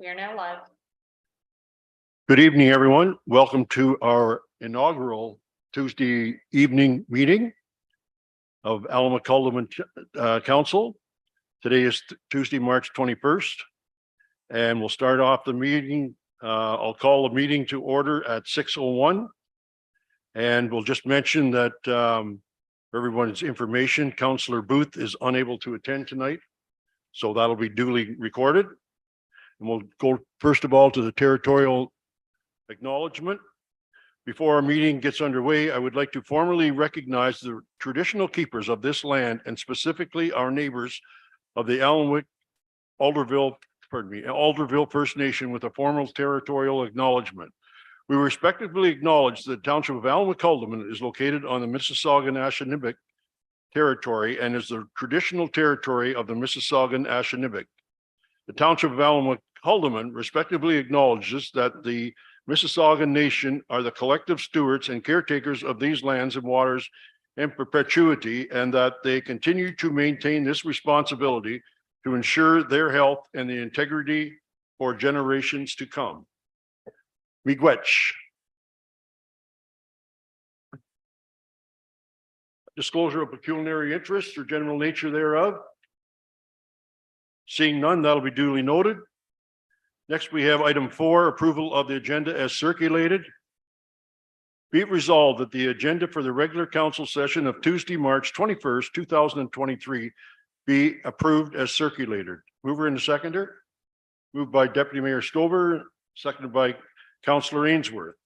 We are now live. Good evening, everyone. Welcome to our inaugural Tuesday evening meeting of Alma-Culdeman Council. Today is Tuesday, March 21st, and we'll start off the meeting. I'll call the meeting to order at 6:01. And we'll just mention that for everyone's information, Councillor Booth is unable to attend tonight, so that'll be duly recorded. And we'll go first of all to the territorial acknowledgement. Before our meeting gets underway, I would like to formally recognize the traditional keepers of this land and specifically our neighbors of the Alderville First Nation with a formal territorial acknowledgement. We respectively acknowledge that the township of Alma-Culdeman is located on the Mississaugan-Ashaninabek territory and is the traditional territory of the Mississaugan-Ashaninabek. The township of Alma-Culdeman respectively acknowledges that the Mississaugan Nation are the collective stewards and caretakers of these lands and waters in perpetuity, and that they continue to maintain this responsibility to ensure their health and the integrity for generations to come. Miigwech. Disclosure of pecuniary interest or general nature thereof. Seeing none, that'll be duly noted. Next, we have item 4, approval of the agenda as circulated. Be it resolved that the agenda for the regular council session of Tuesday, March 21st, 2023 be approved as circulated. Mover and seconder. Moved by Deputy Mayor Stover, seconded by Councillor Ainsworth.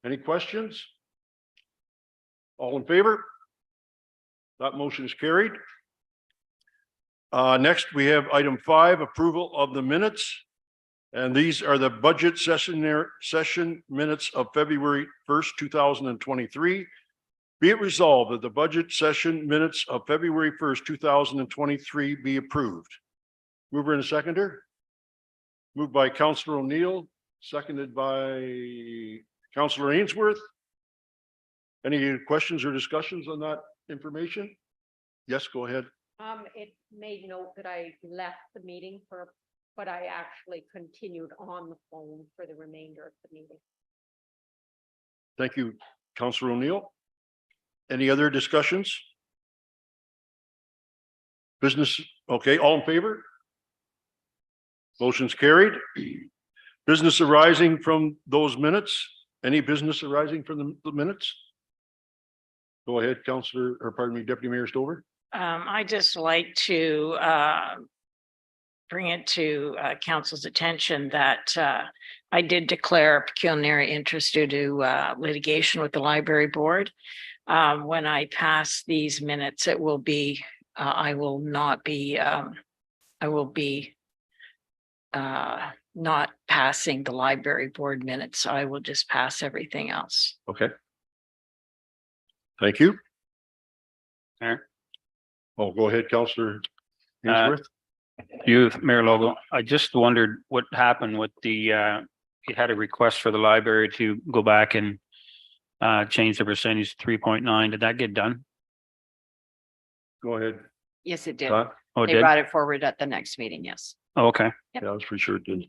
Any questions? All in favor? That motion is carried. Next, we have item 5, approval of the minutes. And these are the budget session minutes of February 1st, 2023. Be it resolved that the budget session minutes of February 1st, 2023 be approved. Mover and seconder. Moved by Councillor O'Neill, seconded by Councillor Ainsworth. Any questions or discussions on that information? Yes, go ahead. It made note that I left the meeting but I actually continued on the phone for the remainder of the meeting. Thank you, Councillor O'Neill. Any other discussions? Business, okay, all in favor? Motion's carried. Business arising from those minutes. Any business arising from the minutes? Go ahead, Councillor, or pardon me, Deputy Mayor Stover. I just like to bring it to council's attention that I did declare a pecuniary interest due to litigation with the library board. When I pass these minutes, it will be, I will be not passing the library board minutes. I will just pass everything else. Okay. Thank you. Mayor. Oh, go ahead, Councillor Ainsworth. Mayor Logo, I just wondered what happened with the, you had a request for the library to go back and change the percentage to 3.9. Did that get done? Go ahead. Yes, it did. Oh, it They did? brought it forward at the next meeting, yes. Oh, okay. Yeah, I was pretty sure it did.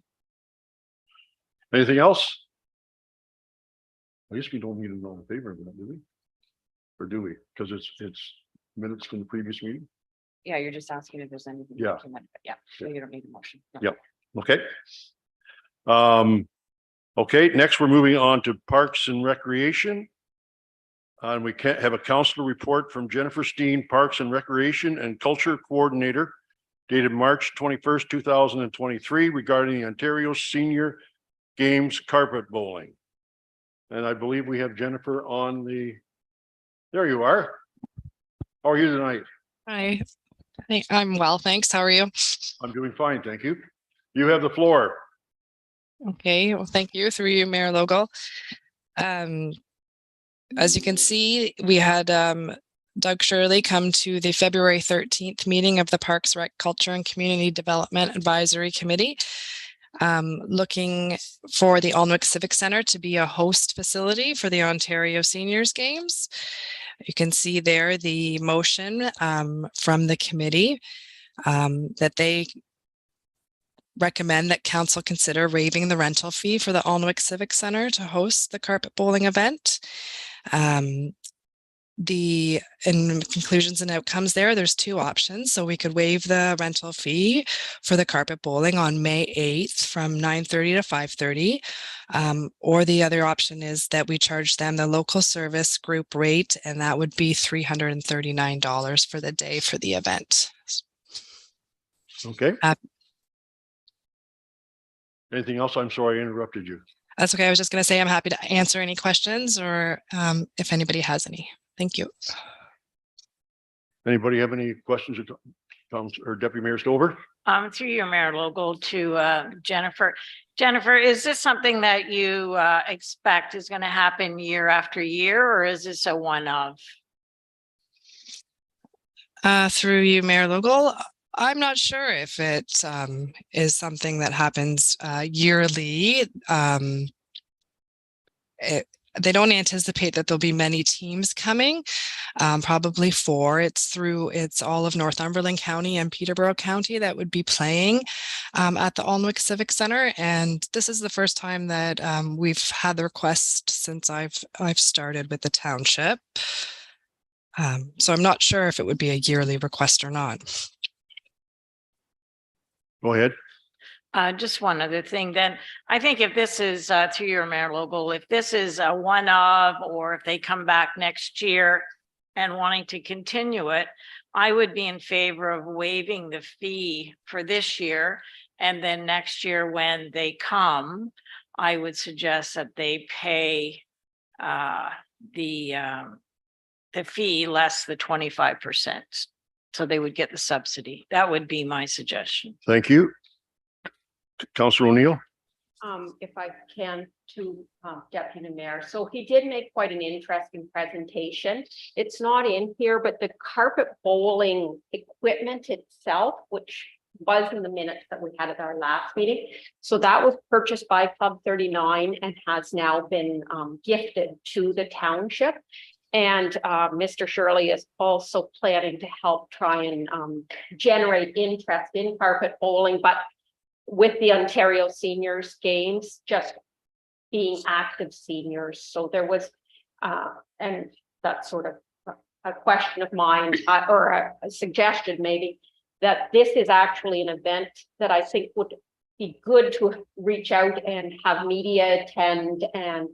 Anything else? I guess we don't need to know in favor of that, do we? Or do we? Because it's minutes from the previous meeting. Yeah, you're just asking if there's anything. Yeah. Yeah, so you don't need a motion. No. Yep. Okay. Okay, next we're moving on to Parks and Recreation. And we can't have a council report from Jennifer Steen, Parks and Recreation and Culture Coordinator, dated March 21st, 2023, regarding the Ontario Senior Games carpet bowling. And I believe we have Jennifer on the, there you are. How are you tonight? Hi, I'm well, thanks. How are you? I'm doing fine, thank you. You have the floor. Okay, well, thank you through you, Mayor Logo. As you can see, we had Doug Shirley come to the February 13th meeting of the Parks, Rec, Culture and Community Development Advisory Committee, looking for the Alnwick Civic Centre to be a host facility for the Ontario Seniors Games. You can see there the motion from the committee that they recommend that council consider waiving the rental fee for the Alnwick Civic Center to host the carpet bowling event. In conclusions and outcomes there's two options. So we could waive the rental fee for the carpet bowling on May 8th from 9:30 to 5:30. Or the other option is that we charge them the local service group rate, and that would be $339 for the day for the event. Okay. Uh, Anything else? I'm sorry I interrupted you. That's okay. I was just going to say I'm happy to answer any questions or if anybody has any. Thank you. Anybody have any questions or Deputy Mayor Stover? Through your Mayor Logal to Jennifer. Jennifer, is this something that you expect is going to happen year after year, or is this a one-off? Through you, Mayor Logal, I'm not sure if it is something that happens yearly. They don't anticipate that there'll be many teams coming, probably 4. It's all of Northumberland County and Peterborough County that would be playing at the Alnwick Civic Center. And this is the first time that we've had the request since I've started with the township. So I'm not sure if it would be a yearly request or not. Go ahead. Just one other thing then. I think if this is through your Mayor Logal, if this is a one-off, or if they come back next year and wanting to continue it, I would be in favor of waiving the fee for this year. And then next year when they come, I would suggest that they pay the fee less the 25%. So they would get the subsidy. That would be my suggestion. Thank you. Councillor O'Neill. If I can, to Deputy Mayor. So he did make quite an interesting presentation. It's not in here, but the carpet bowling equipment itself, which was in the minutes that we had at our last meeting. So that was purchased by Club 39 and has now been gifted to the township. And Mr. Shirley is also planning to help try and generate interest in carpet bowling, but with the Ontario Seniors Games, just being active seniors. So there was, and that's sort of a question of mine, or a suggestion maybe, that this is actually an event that I think would be good to reach out and have media attend and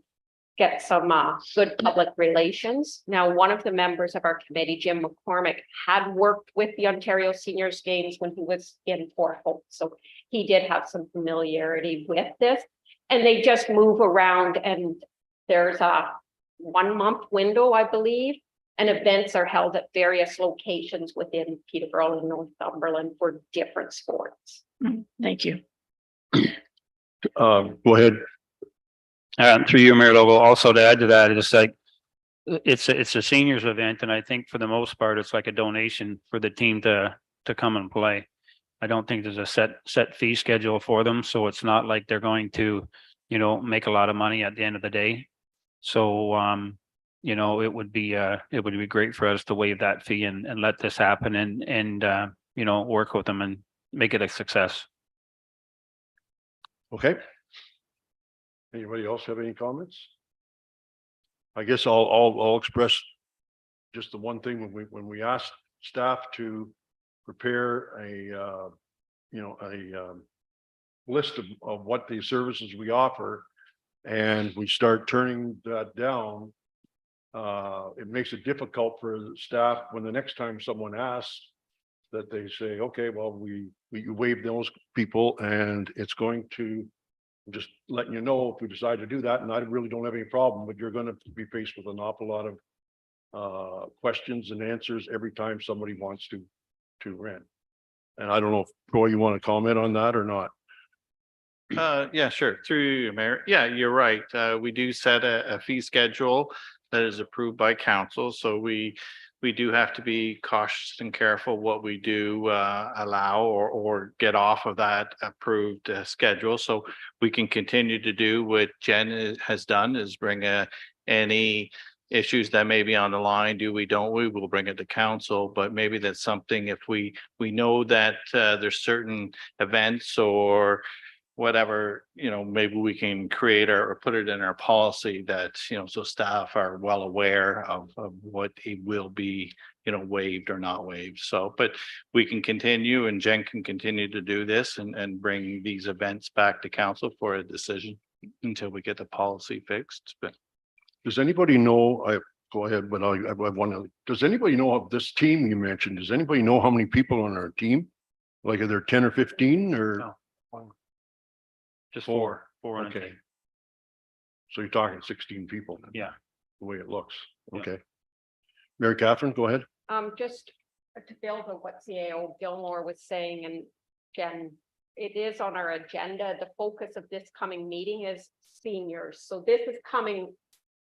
get some good public relations. Now, one of the members of our committee, Jim McCormick, had worked with the Ontario Seniors Games when he was in Fort Hope. So he did have some familiarity with this, and they just move around, and there's a 1-month window, I believe, and events are held at various locations within Peterborough and Northumberland for different sports. Thank you. Go ahead. Through you, Mayor Logal, also to add to that, it's like, it's a seniors event, and I think for the most part, it's like a donation for the team to come and play. I don't think there's a set fee schedule for them, so it's not like they're going to, make a lot of money at the end of the day. So, it would be great for us to waive that fee and let this happen and work with them and make it a success. Okay. Anybody else have any comments? I guess I'll express just the one thing when we asked staff to prepare a list of what the services we offer, and we start turning that down, it makes it difficult for the staff when the next time someone asks, that they say, okay, well, we waive those people, and it's going to, just letting you know if we decide to do that, and I really don't have any problem, but you're going to be faced with an awful lot of questions and answers every time somebody wants to rent. And I don't know if Troy, you want to comment on that or not? Yeah, sure. Through you, Mayor. Yeah, you're right. We do set a fee schedule that is approved by council. So we do have to be cautious and careful what we do allow or get off of that approved schedule. So we can continue to do what Jen has done, is bring any issues that may be on the line. Do we, don't we? We'll bring it to council, but maybe that's something if we know that there's certain events or whatever, maybe we can create or put it in our policy that, so staff are well aware of what it will be, waived or not waived. So, but we can continue and Jen can continue to do this and bring these events back to council for a decision until we get the policy fixed. But Does anybody know, go ahead, but I want to, does anybody know of this team you mentioned? Does anybody know how many people on our team? Like, are there 10 or 15 or? No. Just four on a Okay. team. So you're talking 16 people, Yeah. the way it looks. Yeah. Okay. Mary Catherine, go ahead. Just to build on what CAO Gilmore was saying, and Jen, it is on our agenda. The focus of this coming meeting is seniors. So this is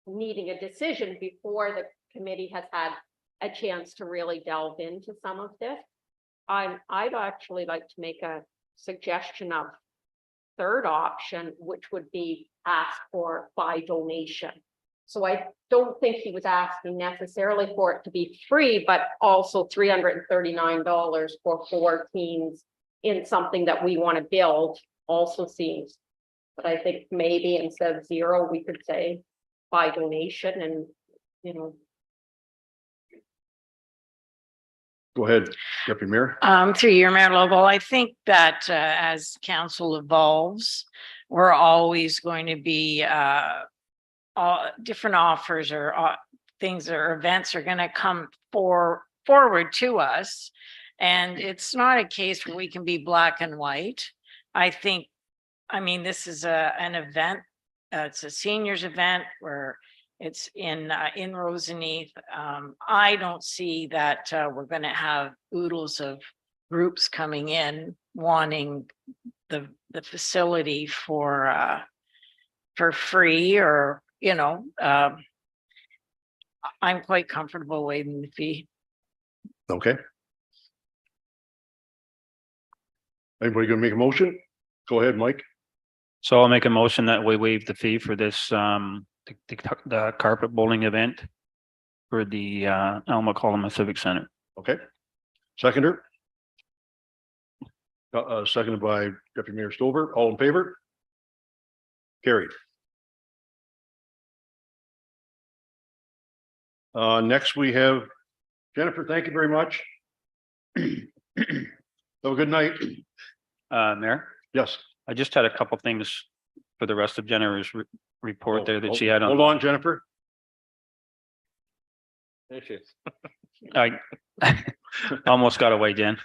needing a decision before the committee has had a chance to really delve into some of this. I'd actually like to make a suggestion of third option, which would be asked for by donation. So I don't think he was asking necessarily for it to be free, but also $339 for 4 teams in something that we want to build also seems. But I think maybe instead of 0, we could say by donation and, Go ahead, Deputy Mayor. Through your Mayor Lovell, I think that as council evolves, we're always going to be different offers or things or events are going to come forward to us. And it's not a case where we can be black and white. I mean, this is an event. It's a seniors event where it's in Roseneath. I don't see that we're going to have oodles of groups coming in wanting the facility for free or, I'm quite comfortable waiving the fee. Okay. Anybody gonna make a motion? Go ahead, Mike. So I'll make a motion that we waive the fee for this, the carpet bowling event for the Alma Coloma Civic Center. Okay. Seconder. Seconded by Deputy Mayor Stover. All in favor? Carried. Next we have Jennifer. Thank you very much. Have a good night. Mayor, Yes. I just had a couple things for the rest of Jennifer's report there that she had Hold on. on, Jennifer. there she is. I almost got away, Jen.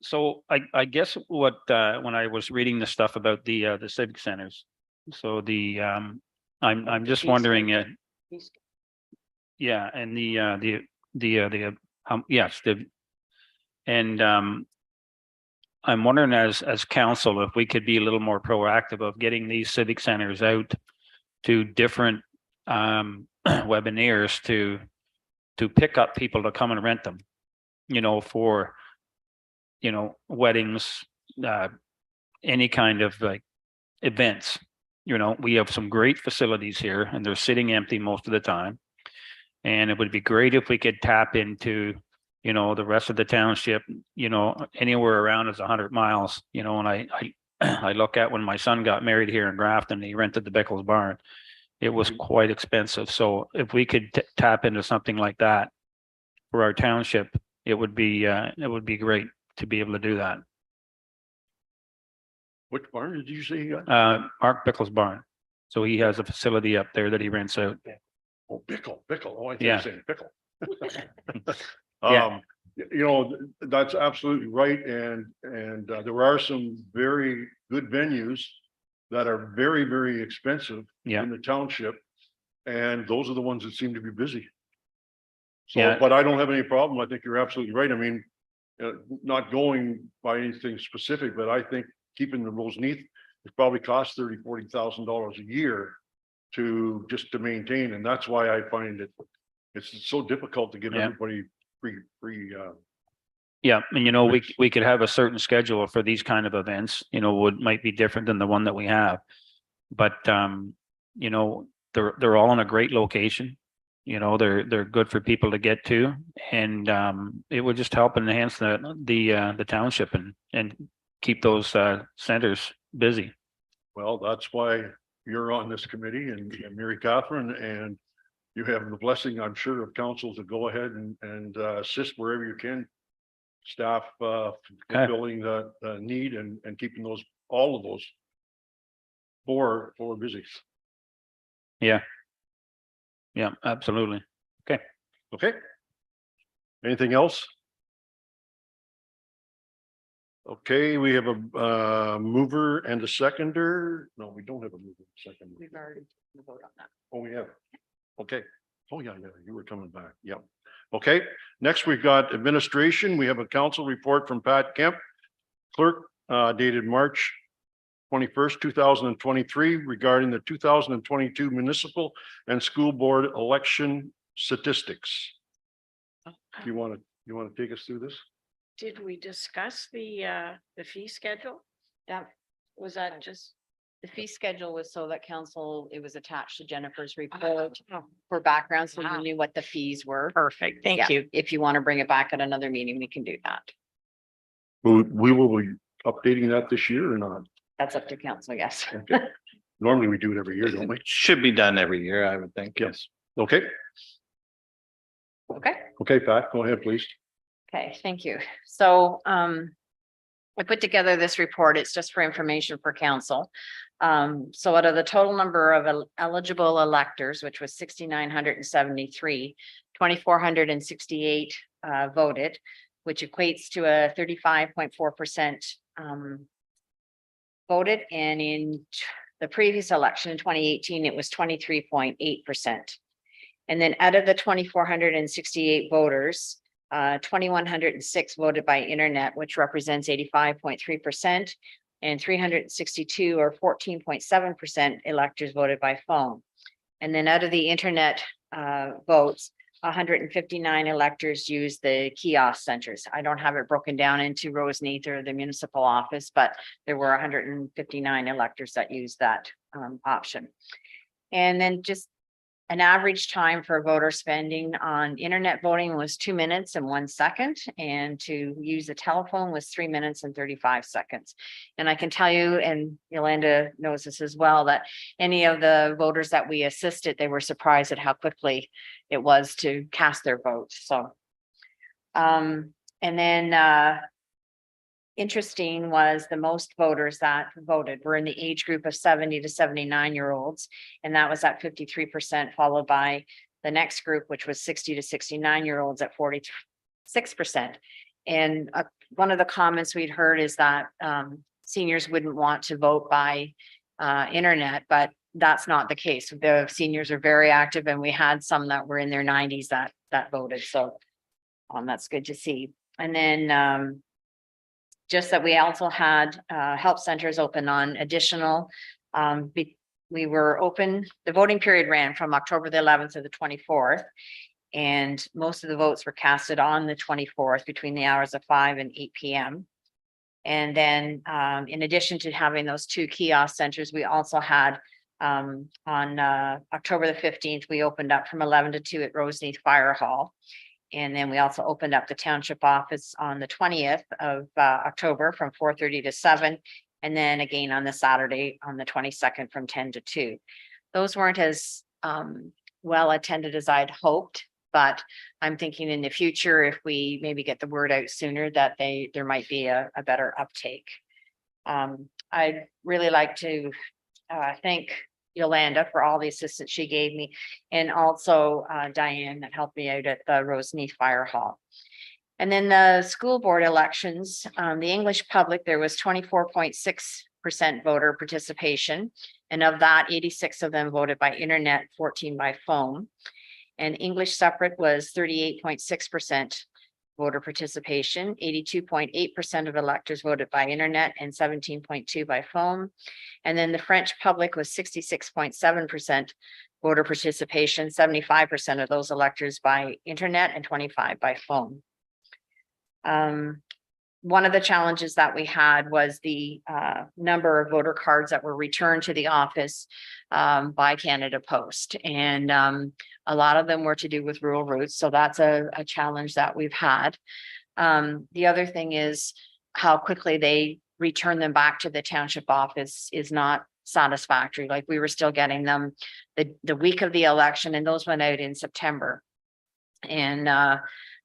So I guess what, when I was reading the stuff about the civic centers, so I'm just wondering, yeah, and I'm wondering as council, if we could be a little more proactive of getting these civic centers out to different webinars to pick up people to come and rent them, for, weddings, any kind of like events. We have some great facilities here and they're sitting empty most of the time. And it would be great if we could tap into, the rest of the township, anywhere around is 100 miles, and I look at when my son got married here in Grafton, he rented the Bickles barn. It was quite expensive. So if we could tap into something like that for our township, it would be great to be able to do that. Which barn did you say you got? Mark Bickles barn. So he has a facility up there that he rents out. Oh, Bickle. Oh, I think Yeah. you're saying pickle. Yeah. That's absolutely right. And there are some very good venues that are very, very expensive Yeah. in the township. And those are the ones that seem to be busy. So, Yeah. but I don't have any problem. I think you're absolutely right. I mean, not going by anything specific, but I think keeping the Roseneath, it probably costs $30,000-$40,000 a year to maintain. And that's why I find it's so difficult to give Yeah. everybody free. Yeah, and we could have a certain schedule for these kind of events, might be different than the one that we have. But you know, they're all in a great location. You know, they're good for people to get to, and it would just help enhance the township and keep those centers busy. Well, that's why you're on this committee and Mary Catherine, and you have the blessing, I'm sure, of council to go ahead and assist wherever you can. Staff fulfilling the need and keeping all of those four busy. Yeah. Yeah, absolutely. Okay. Anything else? Okay, we have a mover and a seconder. No, we don't have a mover and seconder. We've already voted on that. Oh, we have. Okay. Oh, yeah, you were coming back. Yep. Okay, next we've got administration. We have a council report from Pat Kemp, clerk, dated March 21st, 2023, regarding the 2022 municipal and school board election statistics. You want to take us through this? Did we discuss the fee schedule? That Was that just? the fee schedule was so that council, it was attached to Jennifer's report for background, so Wow. you knew what the fees were. Perfect, thank Yeah, you. If you want to bring it back at another meeting, we can do that. We will be updating that this year or not? That's up to council, yes. Okay. Normally we do it every year, don't we? It should be done every year, I would think. Yes. Okay, Okay. okay, Pat, go ahead, please. Okay, thank you. So I put together this report. It's just for information for council. So out of the total number of eligible electors, which was 6,973, 2,468 voted, which equates to a 35.4% voted. And in the previous election in 2018, it was 23.8%. And then out of the 2,468 voters, 2,106 voted by internet, which represents 85.3%, and 362 or 14.7% electors voted by phone. And then out of the internet votes, 159 electors used the kiosk centers. I don't have it broken down into Roseneath or the municipal office, but there were 159 electors that used that option. And then just an average time for voter spending on internet voting was 2 minutes and 1 second, and to use the telephone was 3 minutes and 35 seconds. And I can tell you, and Yolanda knows this as well, that any of the voters that we assisted, they were surprised at how quickly it was to cast their vote. So, and then interesting was the most voters that voted were in the age group of 70 to 79-year-olds. And that was at 53%, followed by the next group, which was 60 to 69-year-olds at 46%. And one of the comments we'd heard is that seniors wouldn't want to vote by internet, but that's not the case. The seniors are very active, and we had some that were in their 90s that voted. So that's good to see. And then just that we also had help centers open on additional. We were open, the voting period ran from October the 11th to the 24th. And most of the votes were casted on the 24th between the hours of 5 and 8 p.m. And then in addition to having those 2 kiosk centers, we also had on October the 15th, we opened up from 11 to 2 at Roseneath Fire Hall. And then we also opened up the township office on the 20th of October from 4:30 to 7. And then again on the Saturday on the 22nd from 10 to 2. Those weren't as well attended as I'd hoped, but I'm thinking in the future, if we maybe get the word out sooner, that there might be a better uptake. I'd really like to thank Yolanda for all the assistance she gave me, and also Diane that helped me out at the Roseneath Fire Hall. And then the school board elections, the English public, there was 24.6% voter participation. And of that, 86 of them voted by internet, 14 by phone. And English separate was 38.6% voter participation, 82.8% of electors voted by internet and 17.2% by phone. And then the French public was 66.7% voter participation, 75% of those electors by internet and 25% by phone. one of the challenges that we had was the number of voter cards that were returned to the office by Canada Post. And a lot of them were to do with rural routes. So that's a challenge that we've had. The other thing is how quickly they return them back to the township office is not satisfactory. Like we were still getting them the week of the election, and those went out in September. And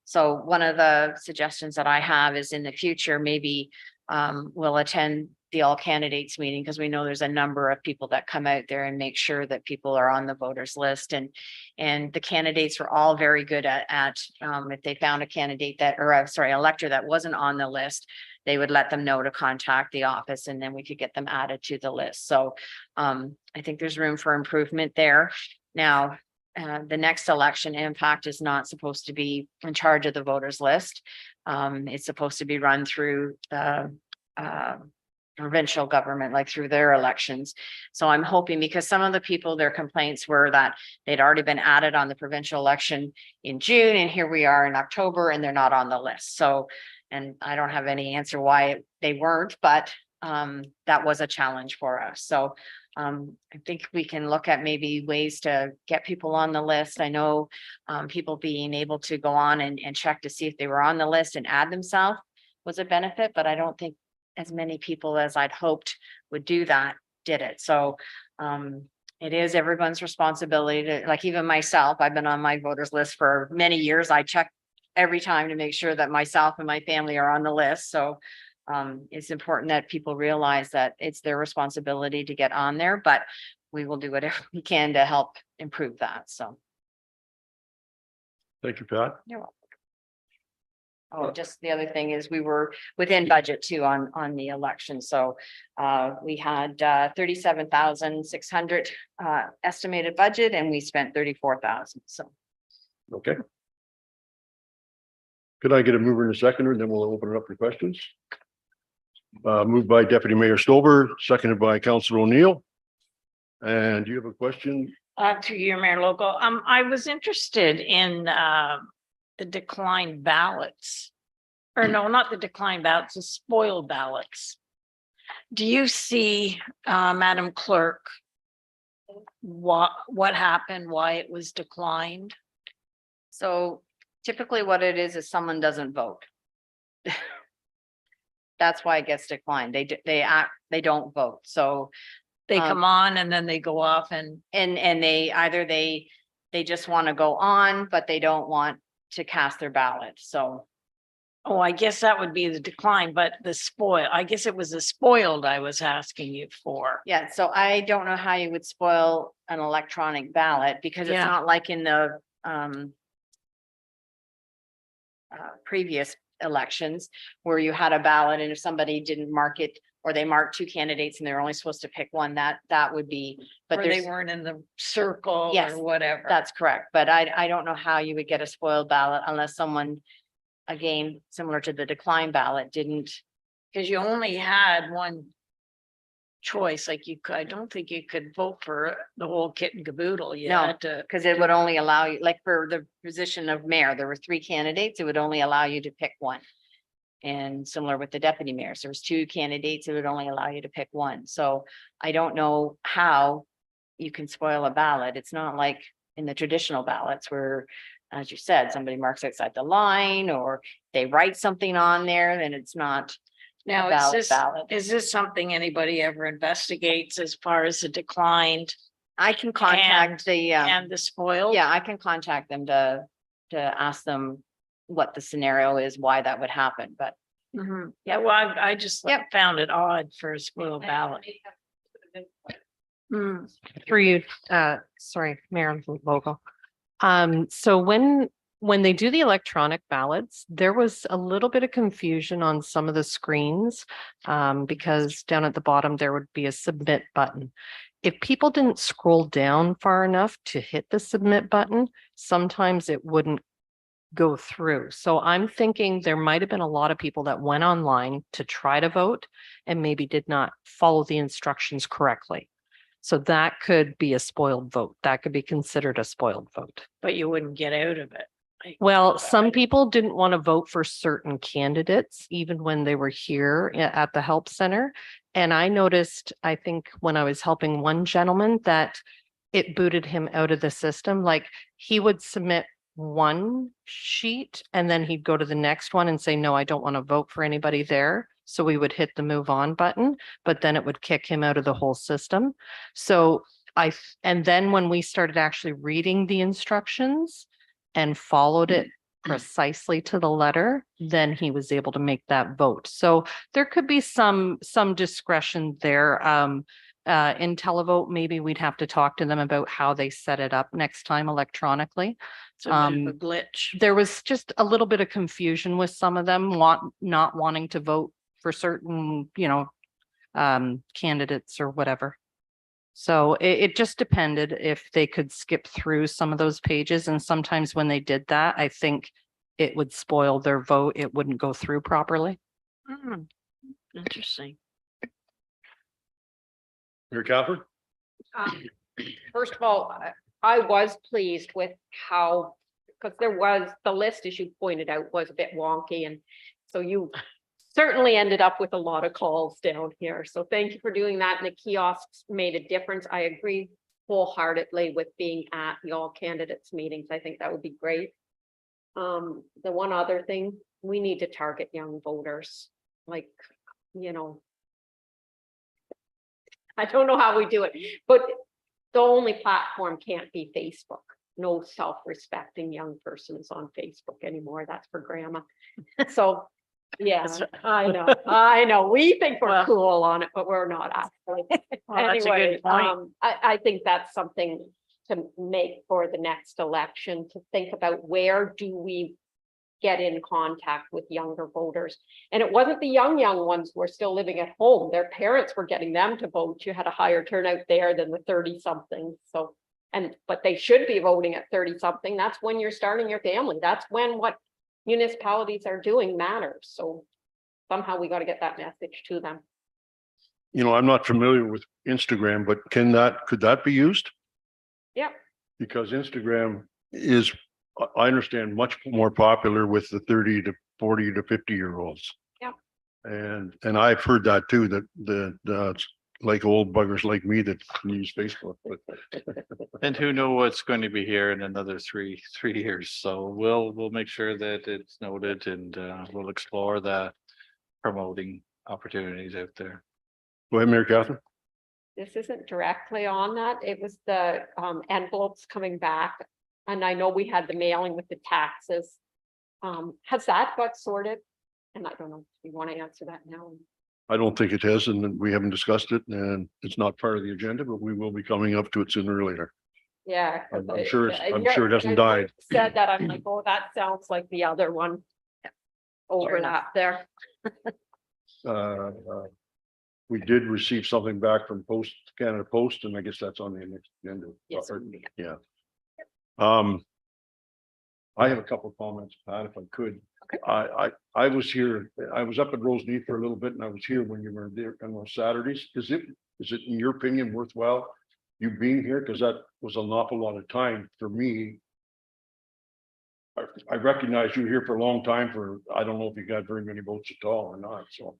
so one of the suggestions that I have is in the future, maybe we'll attend the all candidates meeting, because we know there's a number of people that come out there and make sure that people are on the voters list. And the candidates were all very good at if they found a candidate that, or sorry, elector that wasn't on the list, they would let them know to contact the office, and then we could get them added to the list. So I think there's room for improvement there. Now, the next election, Impact is not supposed to be in charge of the voters list. It's supposed to be run through the provincial government, like through their elections. So I'm hoping, because some of the people, their complaints were that they'd already been added on the provincial election in June, and here we are in October and they're not on the list. So, and I don't have any answer why they weren't, but that was a challenge for us. So I think we can look at maybe ways to get people on the list. I know people being able to go on and check to see if they were on the list and add themselves was a benefit, but I don't think as many people as I'd hoped would do that did it. So it is everyone's responsibility to, like, even myself, I've been on my voters list for many years. I check every time to make sure that myself and my family are on the list. So it's important that people realize that it's their responsibility to get on there, but we will do whatever we can to help improve that. So. Thank you, Pat. You're welcome. Oh, just the other thing is we were within budget too on the election. So we had 37,600 estimated budget, and we spent 34,000. So. Okay. Could I get a mover and a seconder, and then we'll open it up for questions? Moved by Deputy Mayor Stover, seconded by Councilor O'Neill. And do you have a question? To your Mayor Logo, I was interested in the declined ballots. Or no, not the declined ballots, the spoiled ballots. Do you see, Madam Clerk, what happened, why it was declined? So typically what it is someone doesn't vote. That's why it gets declined. They don't vote. So They come on and then they go off and they either they just want to go on, but they don't want to cast their ballot. So. oh, I guess that would be the decline, but the spoil, I guess it was the spoiled I was asking you for. Yeah, so I don't know how you would spoil an electronic ballot, because it's Yeah. not like in the previous elections where you had a ballot, and if somebody didn't mark it, or they marked two candidates and they're only supposed to pick one, that would be, but Or they there's, weren't in the circle Yes, or whatever. that's correct. But I don't know how you would get a spoiled ballot unless someone, again, similar to the decline ballot, didn't. Because you only had one choice, like I don't think you could vote for the whole kit and caboodle. You No, had to, Because it would only allow you, like for the position of mayor, there were 3 candidates, it would only allow you to pick one. And similar with the deputy mayors, there was 2 candidates, it would only allow you to pick one. So I don't know how you can spoil a ballot. It's not like in the traditional ballots where, as you said, somebody marks outside the line or they write something on there, then it's not a now valid ballot. is this something anybody ever investigates as far as the declined I can contact the, and the spoiled? yeah, I can contact them to ask them what the scenario is, why that would happen, but. Mhm. Yeah, well, I just Yep. found it odd for a spoiled ballot. Mm. Through you, sorry, Mayor Vogel. So when they do the electronic ballots, there was a little bit of confusion on some of the screens. Because down at the bottom, there would be a submit button. If people didn't scroll down far enough to hit the submit button, sometimes it wouldn't go through. So I'm thinking there might have been a lot of people that went online to try to vote and maybe did not follow the instructions correctly. So that could be a spoiled vote. That could be considered a spoiled vote. But you wouldn't get out of it. Well, some people didn't want to vote for certain candidates, even when they were here at the help center. And I noticed, I think when I was helping one gentleman, that it booted him out of the system. Like he would submit one sheet and then he'd go to the next one and say, no, I don't want to vote for anybody there. So we would hit the move on button, but then it would kick him out of the whole system. So and then when we started actually reading the instructions and followed it precisely to the letter, then he was able to make that vote. So there could be some discretion there. In televote, maybe we'd have to talk to them about how they set it up next time electronically. So a bit of a glitch. There was just a little bit of confusion with some of them not wanting to vote for certain, candidates or whatever. So it just depended if they could skip through some of those pages. And sometimes when they did that, I think it would spoil their vote. It wouldn't go through properly. Hmm, interesting. Mayor Catherine? First of all, I was pleased with how, because there was, the list, as you pointed out, was a bit wonky, and so you certainly ended up with a lot of calls down here. So thank you for doing that. And the kiosks made a difference. I agree wholeheartedly with being at the all candidates meetings. I think that would be great. The one other thing, we need to target young voters, like, I don't know how we do it, but the only platform can't be Facebook. No self-respecting young person is on Facebook anymore. That's for grandma. So, yeah, I know. We think we're Well- cool on it, but we're not actually. Well, that's a Anyway, good point. I think that's something to make for the next election, to think about where do we get in contact with younger voters. And it wasn't the young ones who are still living at home. Their parents were getting them to vote. You had a higher turnout there than the 30 something. So, but they should be voting at 30 something. That's when you're starting your family. That's when what municipalities are doing matters. So somehow we got to get that message to them. I'm not familiar with Instagram, but could that be used? Yep. Because Instagram is, I understand, much more popular with the 30 to 40 to 50-year-olds. Yep. And I've heard that too, that like old buggers like me that can use Facebook, but And who know what's going to be here in another three years. So we'll make sure that it's noted, and we'll explore the promoting opportunities out there. go ahead, Mayor Catherine. This isn't directly on that. It was the envelopes coming back. And I know we had the mailing with the taxes. Has that got sorted? And I don't know if you want to answer that now. I don't think it has, and we haven't discussed it, and it's not part of the agenda, but we will be coming up to it sooner or later. Yeah. I'm sure it hasn't died. Said that, I'm like, oh, that sounds like the other one. Overlap there. We did receive something back from Canada Post, and I guess that's on the next agenda. Yes. Yeah. I have a couple of comments, Pat, if I could. I was here, I was up at Roseneath for a little bit, and I was here when you were there on those Saturdays. Is it, in your opinion, worthwhile you being here? Because that was an awful lot of time for me. I recognize you were here for a long time I don't know if you got very many votes at all or not, so.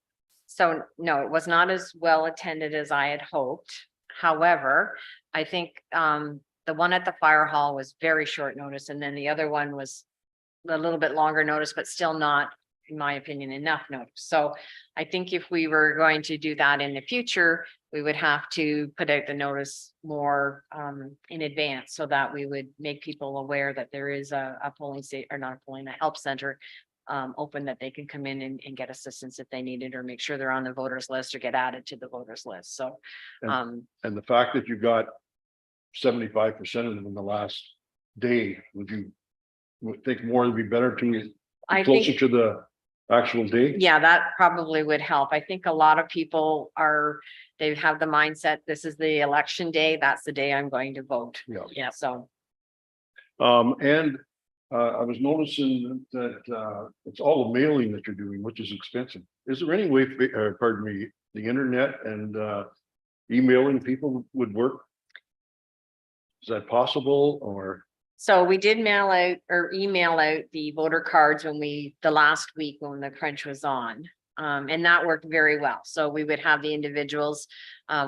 So no, it was not as well attended as I had hoped. However, I think the one at the fire hall was very short notice, and then the other one was a little bit longer notice, but still not, in my opinion, enough notice. So I think if we were going to do that in the future, we would have to put out the notice more in advance, so that we would make people aware that there is a polling state, or not a polling, a help center open, that they can come in and get assistance if they need it, or make sure they're on the voters list or get added to the voters list. So And the fact that you got 75% of them in the last day, would you think more would be better to I closer think, to the actual day? yeah, that probably would help. I think a lot of people they have the mindset, this is the election day, that's the day I'm going to vote. Yeah. Yeah, so. And I was noticing that it's all the mailing that you're doing, which is expensive. Is there any way, pardon me, the internet and emailing people would work? Is that possible, or? So we did mail out or email out the voter cards the last week when the crunch was on. And that worked very well. So we would have the individuals,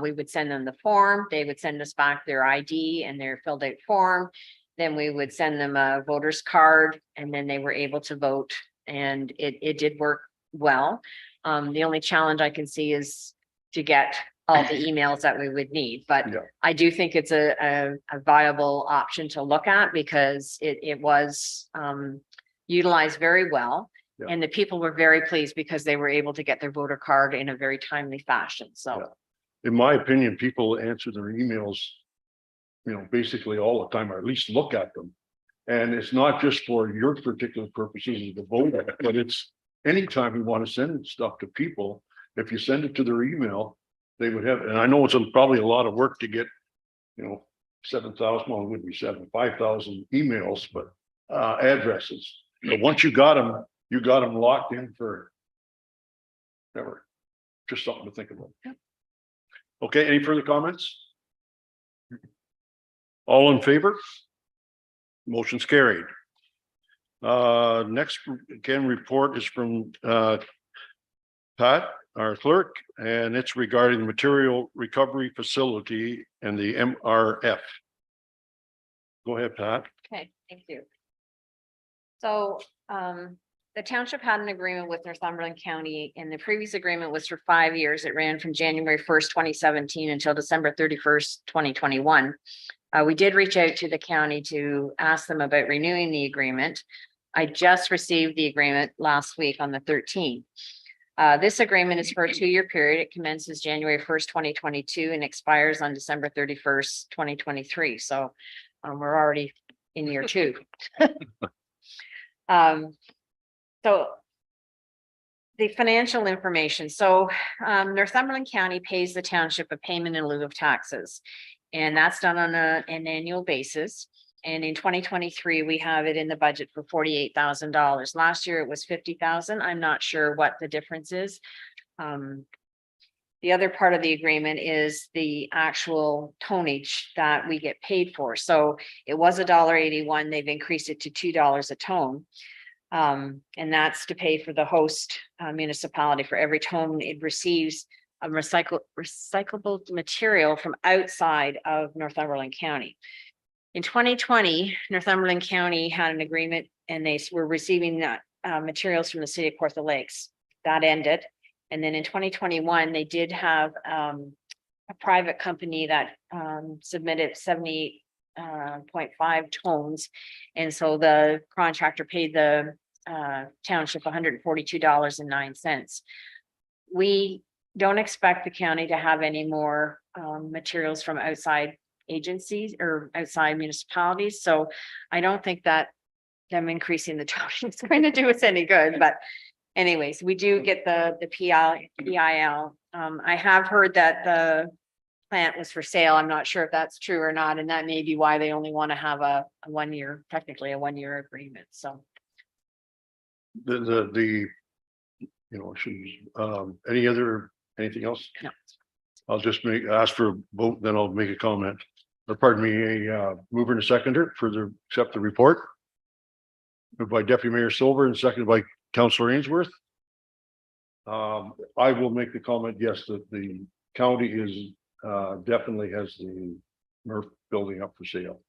we would send them the form, they would send us back their ID and their filled out form. Then we would send them a voter's card and then they were able to vote and it did work well. The only challenge I can see is to get all the emails that we would need, but Yeah. I do think it's a viable option to look at because it was utilized very well. Yeah. And the people were very pleased because they were able to get their voter card in a very timely fashion. So, Yeah. In my opinion, people answer their emails, basically all the time, or at least look at them. And it's not just for your particular purposes as the voter, but it's anytime you want to send stuff to people, if you send it to their email, they would have, and I know it's probably a lot of work to get, 7,000, well, it wouldn't be 5,000 emails, but addresses. But once you got them locked in for never, just something to think about. Okay, any further comments? All in favor? Motion's carried. Next, again, report is from Pat, our clerk, and it's regarding the material recovery facility and the MRF. Go ahead, Pat. okay, thank you. So, the township had an agreement with Northumberland County and the previous agreement was for 5 years. It ran from January 1st, 2017 until December 31st, 2021. We did reach out to the county to ask them about renewing the agreement. I just received the agreement last week on the 13th. This agreement is for a 2-year period. It commences January 1st, 2022 and expires on December 31st, 2023. So we're already in year 2. So the financial information. So Northumberland County pays the township a payment in lieu of taxes. And that's done on an annual basis. And in 2023, we have it in the budget for $48,000. Last year it was 50,000. I'm not sure what the difference is. The other part of the agreement is the actual tonnage that we get paid for. So it was $1.81. They've increased it to $2 a ton. And that's to pay for the host municipality for every ton it receives a recyclable material from outside of Northumberland County. In 2020, Northumberland County had an agreement and they were receiving that materials from the city of Kawartha Lakes. That ended. And then in 2021, they did have a private company that submitted 78.5 tons. And so the contractor paid the township $142.09. We don't expect the county to have any more materials from outside agencies or outside municipalities. So I don't think that them increasing the tonnage is going to do us any good. But anyways, we do get the PIL. I have heard that the plant was for sale. I'm not sure if that's true or not. And that may be why they only want to have a 1 year, technically a 1 year agreement. So anything else? No. I'll just ask for a vote, then I'll make a comment. Or pardon me, a mover and a seconder for accept the report. Moved by Deputy Mayor Silver and seconded by Councillor Ainsworth. I will make the comment, yes, that the county is definitely has the MRF building up for sale.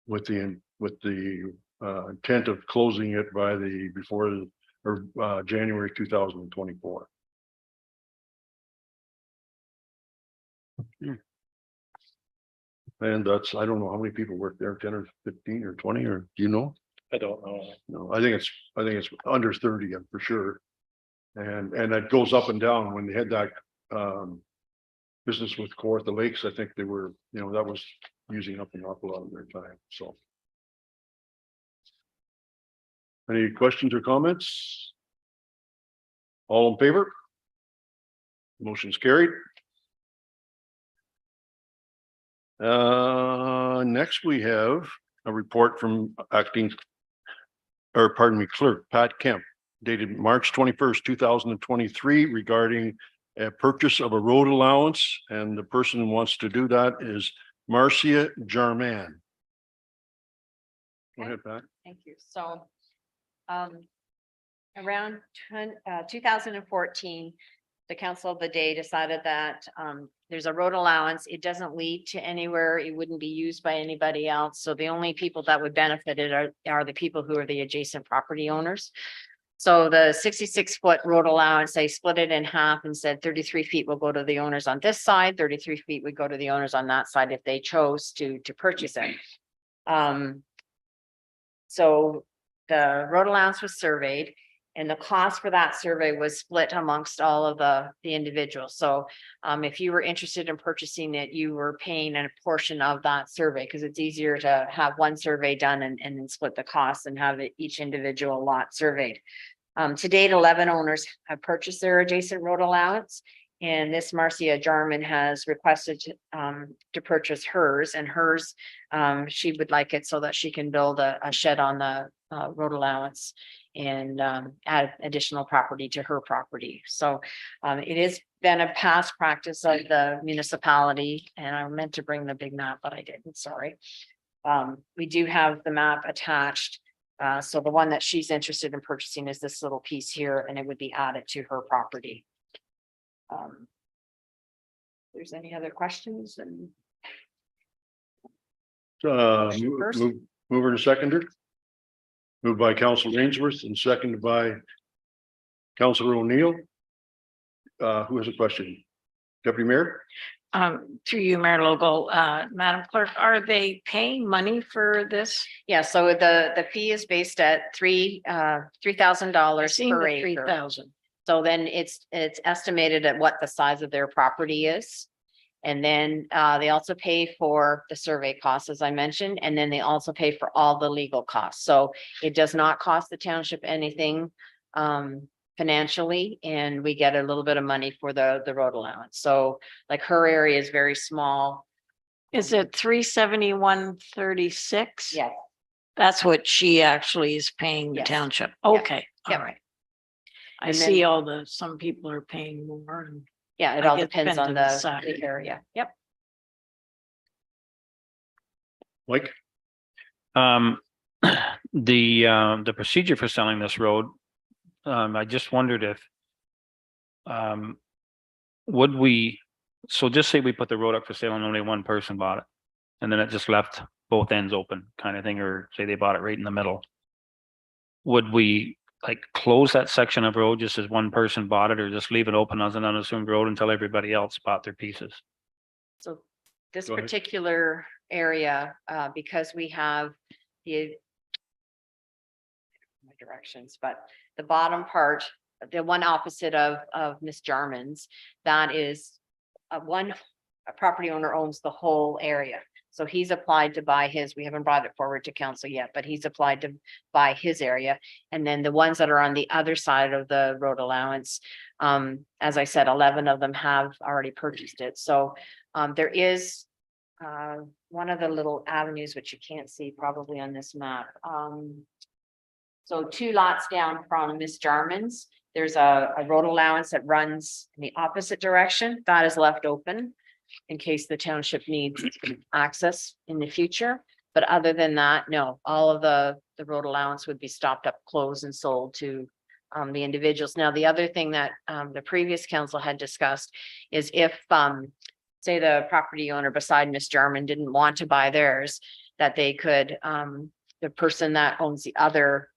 With the intent of closing it by January 2024. And that's, I don't know how many people work there, 10 or 15 or 20, or do you know? I don't know. No, I think it's under 30 for sure. And that goes up and down. When they had that business with Kawartha Lakes, I think they were, that was using up an awful lot of their time, so. Any questions or comments? All in favor? Motion's carried. Next we have a report from Clerk Pat Kemp, dated March 21st, 2023, regarding a purchase of a road allowance, and the person who wants to do that is Marcia Jarman. Go ahead, Pat. Thank you. So, around 2014, the council of the day decided that, there's a road allowance. It doesn't lead to anywhere. It wouldn't be used by anybody else. So the only people that would benefit it are the people who are the adjacent property owners. So the 66-foot road allowance, they split it in half and said 33 feet will go to the owners on this side, 33 feet would go to the owners on that side if they chose to purchase it. So the road allowance was surveyed and the cost for that survey was split amongst all of the individuals. So if you were interested in purchasing it, you were paying a portion of that survey because it's easier to have one survey done and then split the costs and have each individual lot surveyed. To date, 11 owners have purchased their adjacent road allowance. And this Marcia Jarman has requested to purchase hers, and hers, she would like it so that she can build a shed on the road allowance and add additional property to her property. So it has been a past practice of the municipality, and I meant to bring the big map, but I didn't, sorry. We do have the map attached. So the one that she's interested in purchasing is this little piece here, and it would be added to her property. If there's any other questions and First. Mover and seconder. Moved by Council Ainsworth and seconded by Councilor O'Neill. Who has a question? Deputy Mayor? Through you, Mayor Logo, Madam Clerk, are they paying money for this? yeah, so the fee is based at $3,000 Seen per the acre. 3,000. So then it's estimated at what the size of their property is. And then they also pay for the survey costs, as I mentioned, and then they also pay for all the legal costs. So it does not cost the township anything financially, and we get a little bit of money for the road allowance. So like her area is very small. Is it 371.36? Yeah, That's what she actually is paying the Yes. township. Yeah. Okay, all Yep. right. I And see then- some people are paying more and yeah, it I all guess depends on depends the on the size. area. Yep. Mike? The procedure for selling this road, I just wondered if would we, so just say we put the road up for sale and only one person bought it, and then it just left both ends open kind of thing, or say they bought it right in the middle. Would we like close that section of road just as one person bought it, or just leave it open as an unassumed road until everybody else bought their pieces? So this Go ahead. particular area, because we have the my directions, but the bottom part, the one opposite of Miss Jarman's, that is a property owner owns the whole area. So he's applied to buy his, we haven't brought it forward to council yet, but he's applied to buy his area. And then the ones that are on the other side of the road allowance, as I said, 11 of them have already purchased it. So there is one of the little avenues, which you can't see probably on this map. So 2 lots down from Miss Jarman's, there's a road allowance that runs in the opposite direction. That is left open in case the township needs access in the future. But other than that, no, all of the road allowance would be stopped up, closed and sold to the individuals. Now, the other thing that the previous council had discussed is if say the property owner beside Miss Jarman didn't want to buy theirs, that they could, the person that owns the other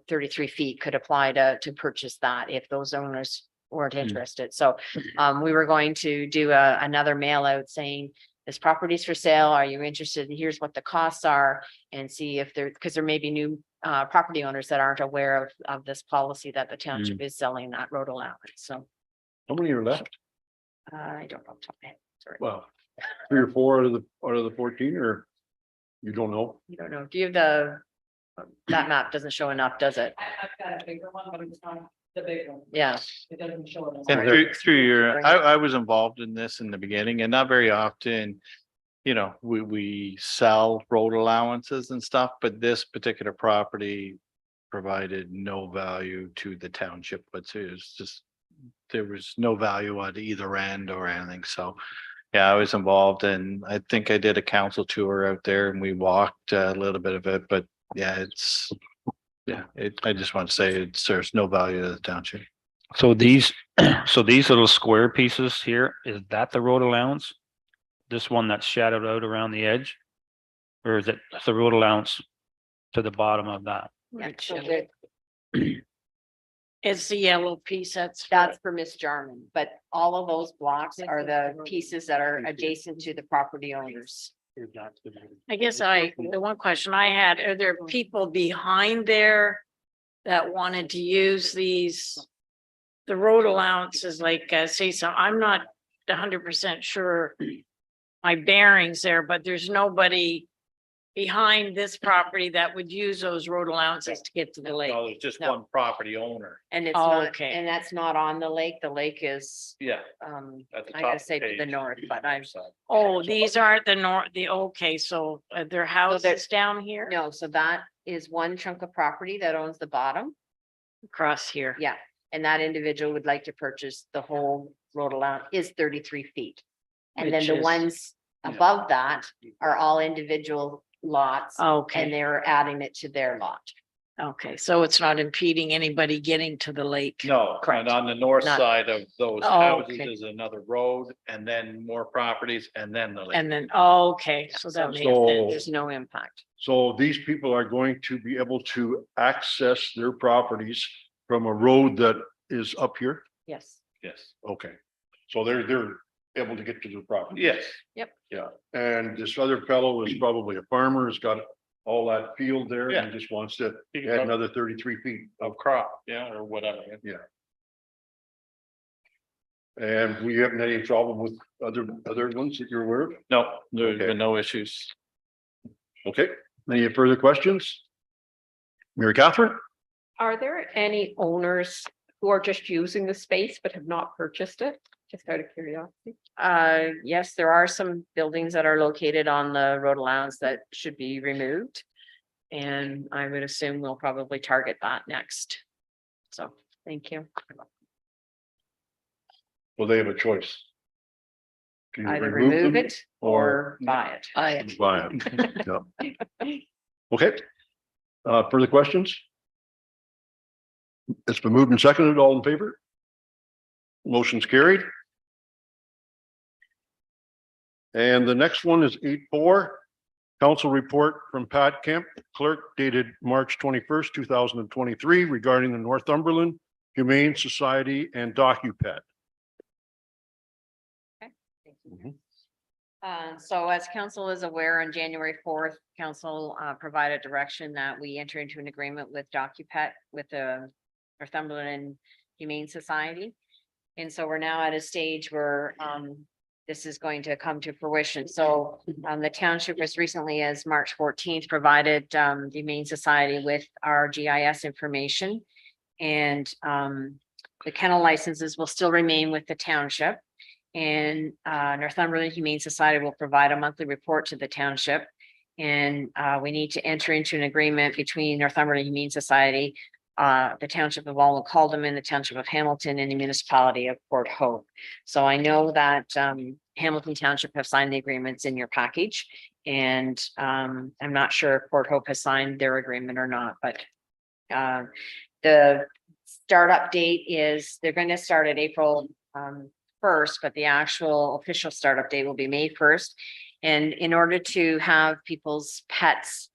33 feet could apply to purchase that if those owners weren't interested. So we were going to do another mail out saying this property's for sale. Are you interested? Here's what the costs are, and see if there, because there may be new property owners that aren't aware of this policy that the township is selling that road allowance. So How many are left? I don't know. off the top of my head, Sorry, Well, 3 or 4 out of the 14, or you don't know? you don't know. Do you have the, that map doesn't show enough, does it? I've got a bigger one, but it's not the big one. Yeah. It doesn't show it. And through your, I was involved in this in the beginning, and not very often, you know, we sell road allowances and stuff, but this particular property provided no value to the township, but it was just, there was no value at either end or anything. So yeah, I was involved, and I think I did a council tour out there and we walked a little bit of it, but yeah, I just want to say it serves no value to the township. So these, so these little square pieces here, is that the road allowance? This one that's shadowed out around the edge? Or is it the road allowance to the bottom of that? Yeah, Which, so there- It's the yellow piece that's. that's for Miss Jarman, but all of those blocks are the pieces that are adjacent to the property owners. I guess the one question I had, are there people behind there that wanted to use these? The road allowances, like, say, so I'm not 100% sure my bearings there, but there's nobody behind this property that would use those road allowances to get to the lake. there's just No. one property owner. And it's Oh, not, okay. and that's not on the lake. The lake is, Yeah. I At the top gotta of the say to the page. north, but I'm, Oh, these aren't okay, so their houses down here? no, so that is one chunk of property that owns the bottom. Across here. Yeah, and that individual would like to purchase the whole road allowance is 33 feet. And then Which the is- ones above that are all individual lots. And Okay, they're adding it to their lot. okay, so it's not impeding anybody getting to the lake. No, Correct. and on the north Not- side of those Oh, houses okay. is another road and then more properties and then the lake. And then, okay, so that makes So- sense. There's no impact. So these people are going to be able to access their properties from a road that is up here? Yes. Yes. Okay, so they're able to get to the property. Yes. Yeah, and this other fellow is probably a farmer, has got all that field there Yeah. and just wants to You can add go- another 33 feet. Of crop, yeah, or whatever. And we haven't had any problem with other ones that you're aware of? No, there's Okay. been no issues. Okay, any further questions? Mary Catherine? Are there any owners who are just using the space but have not purchased it? Just out of curiosity. Yes, there are some buildings that are located on the road allowance that should be removed. And I would assume we'll probably target that next. So, thank you. Well, they have a choice. To Either remove remove them it or buy it. Buy it. Yeah. Okay. Further questions? It's been moved and seconded. All in favor? Motion's carried. And the next one is 8.4. Council report from Pat Kemp, clerk, dated March 21st, 2023, regarding the Northumberland Humane Society and DocuPet. So as council is aware, on January 4th, council provided direction that we enter into an agreement with DocuPet with the Northumberland Humane Society. And so we're now at a stage where this is going to come to fruition. So the township as recently as March 14th provided the Humane Society with our GIS information. And the kennel licenses will still remain with the township. And Northumberland Humane Society will provide a monthly report to the township. And we need to enter into an agreement between Northumberland Humane Society, the township of Wallen Calderman, the township of Hamilton, and the municipality of Port Hope. So I know that Hamilton Township have signed the agreements in your package. And I'm not sure if Port Hope has signed their agreement or not, but the startup date is, they're going to start at April 1st, but the actual official startup date will be May 1st. And in order to have people's pets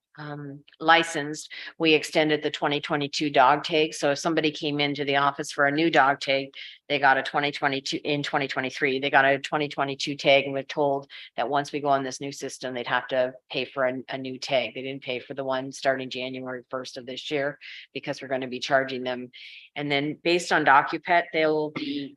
licensed, we extended the 2022 dog tag. So if somebody came into the office for a new dog tag, they got a 2022 in 2023, they got a 2022 tag and we're told that once we go on this new system, they'd have to pay for a new tag. They didn't pay for the one starting January 1st of this year because we're going to be charging them. And then based on DocuPet, they'll be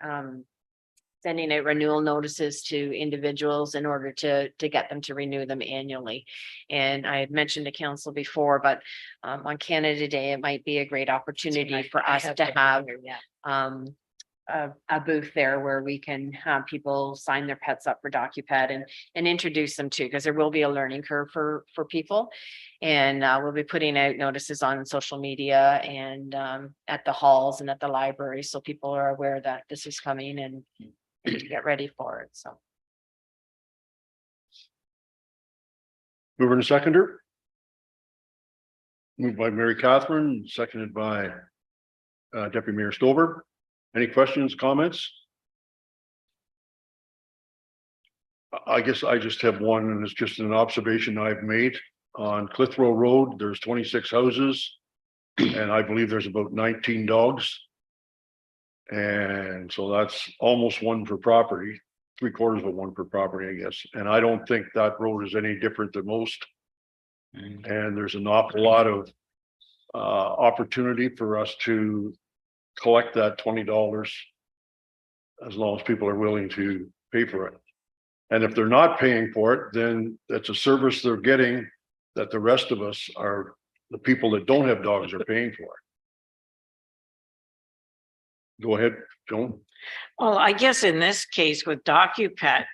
sending out renewal notices to individuals in order to get them to renew them annually. And I had mentioned to council before, but on Canada Day, it might be a great opportunity for us to have a booth there where we can have people sign their pets up for DocuPet and introduce them to, because there will be a learning curve for people. And we'll be putting out notices on social media and at the halls and at the library, so people are aware that this is coming and to get ready for it, so. Mover and seconder. Moved by Mary Catherine, seconded by Deputy Mayor Stover. Any questions, comments? I guess I just have one, and it's just an observation I've made. On Clitheroe Road, there's 26 houses, and I believe there's about 19 dogs. And so that's almost one per property, 3/4 of one per property, I guess. And I don't think that road is any different than most. And there's an awful lot of opportunity for us to collect that $20 as long as people are willing to pay for it. And if they're not paying for it, then that's a service they're getting that the rest of us are, the people that don't have dogs are paying for. Go ahead, Joan. Well, I guess in this case with DocuPet,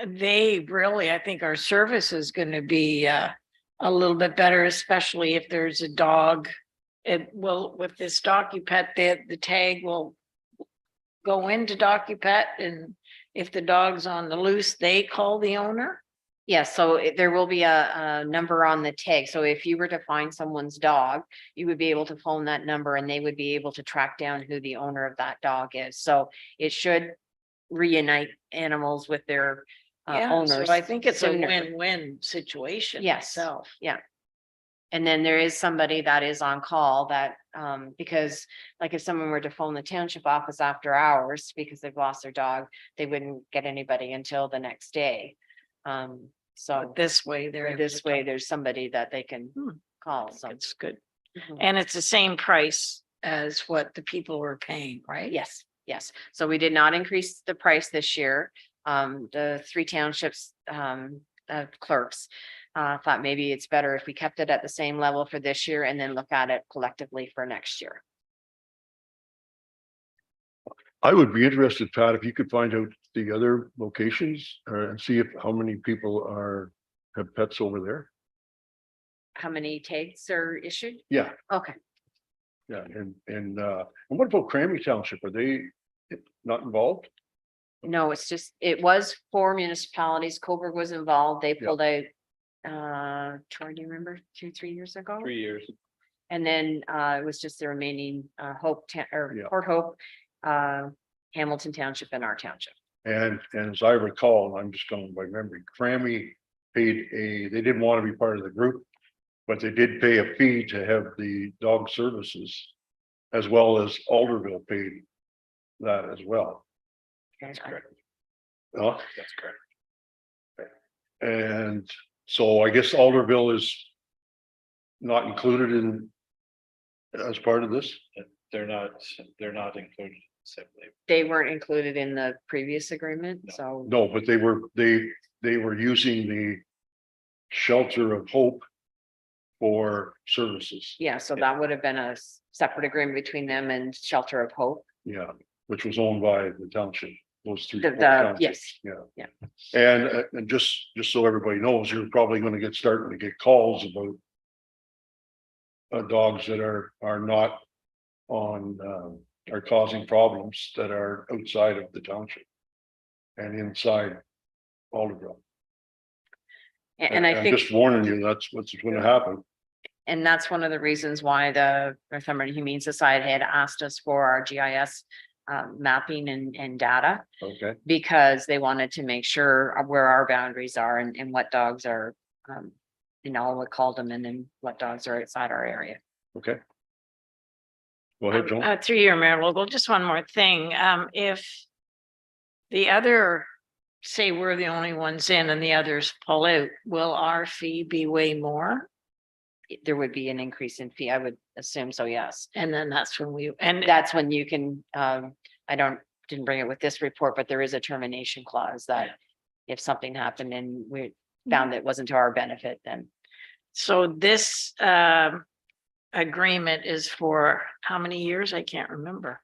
they really, I think our service is going to be a little bit better, especially if there's a dog. It will, with this DocuPet, the tag will go into DocuPet, and if the dog's on the loose, they call the owner. Yeah, so there will be a number on the tag. So if you were to find someone's dog, you would be able to phone that number and they would be able to track down who the owner of that dog is. So it should reunite animals with their Yeah, owners. so I think it's a sooner. win-win situation Yes. itself. Yeah. And then there is somebody that is on call that, because like if someone were to phone the township office after hours because they've lost their dog, they wouldn't get anybody until the next day. So But this way, they're. this way, there's somebody that they can Hmm. call, so. It's good. Mhm. And it's the same price as what the people were paying, right? Yes, yes. So we did not increase the price this year. The 3 townships, clerks, thought maybe it's better if we kept it at the same level for this year and then look at it collectively for next year. I would be interested, Pat, if you could find out the other locations and see if how many people have pets over there. How many tags are issued? Yeah, Okay, yeah, and what about Cranby Township? Are they not involved? no, it's just, it was 4 municipalities. Coburg was involved. They Yeah. pulled out, Troy, do you remember 2-3 years ago? 3 years. And then it was just the remaining Yeah. Port Hope, Hamilton Township and our township. And as I recall, I'm just going by memory, Cranby paid they didn't want to be part of the group, but they did pay a fee to have the dog services, as well as Alderville paid that as well. That's correct. That's correct. And so I guess Alderville is not included in as part of this? They're not included separately. They weren't included in the previous agreement, so. No, but they were using the Shelter of Hope for services. Yeah, so that would have been a separate agreement between them and Shelter of Hope. Yeah, which was owned by the township, those 3. Yes, Yeah. Yeah. And just so everybody knows, you're probably going to starting to get calls about dogs that are not on, are causing problems that are outside of the township and inside Alderville. and I I'm think, just warning you, that's what's going to happen. and that's one of the reasons why the Northumberland Humane Society had asked us for our GIS mapping and data, Okay, because they wanted to make sure where our boundaries are and what dogs are, what called them, and then what dogs are outside our area. okay. Go ahead, Joan. Through your Mayor Logal, just one more thing. If the other, say we're the only ones in and the others pull out, will our fee be way more? There would be an increase in fee, I would assume, so yes. And then that's when and That's when you can, didn't bring it with this report, but there is a termination clause that if something happened and we found it wasn't to our benefit, then so this agreement is for how many years? I can't remember.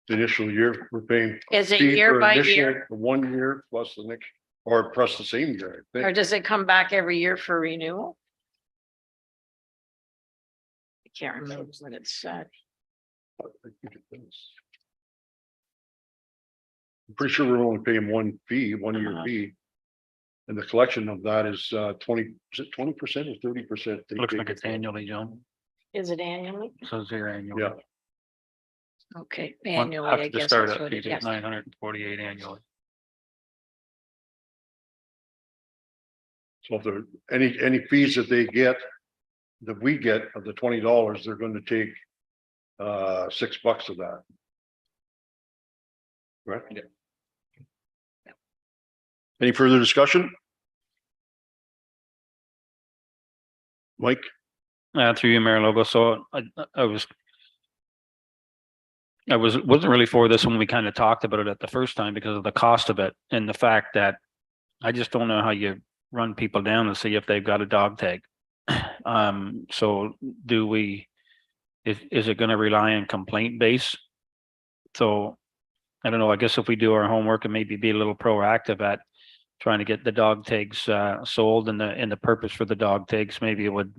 The initial year, we're paying. Is it fee year for by initial year? 1 year plus the next, or plus the same year, I Or think. does it come back every year for renewal? I can't remember what it said. I think it does. I'm pretty sure we're only paying one fee, 1 year Uh-huh. fee. And the collection of that is 20, is it 20% or 30%? Looks like it's annually, John. Is it annually? So it's here annually. Yeah. Okay, One- annually, after I the guess startup that's what fee, it it's is. 948 annually. So if there, any fees that they get, that we get of the $20, they're going to take $6 of that. Right? Yeah. Any further discussion? Mike? Through you, Mayor Logo. So I wasn't really for this when we kind of talked about it at the first time because of the cost of it and the fact that I just don't know how you run people down and see if they've got a dog tag. So do we, is it going to rely on complaint base? So I don't know, I guess if we do our homework and maybe be a little proactive at trying to get the dog tags sold and the purpose for the dog tags, maybe it would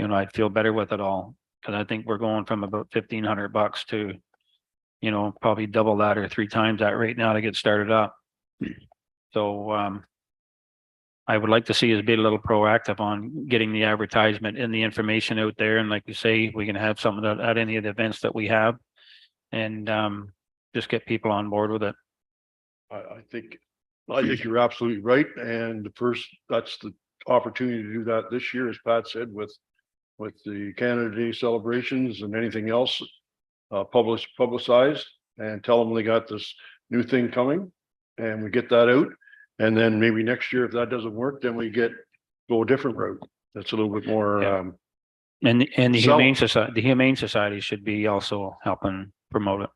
I'd feel better with it all. Cause I think we're going from about $1,500 to, probably double that or 3 times that right now to get started up. So I would like to see us be a little proactive on getting the advertisement and the information out there. And like you say, we can have something at any of the events that we have and just get people on board with it. I think you're absolutely right. And that's the opportunity to do that this year, as Pat said, with the Canada Day celebrations and anything else publicized, and tell them they got this new thing coming and we get that out. And then maybe next year, if that doesn't work, then we go a different route. That's a little bit more, Yeah. And the So- Humane Society should be also helping promote it,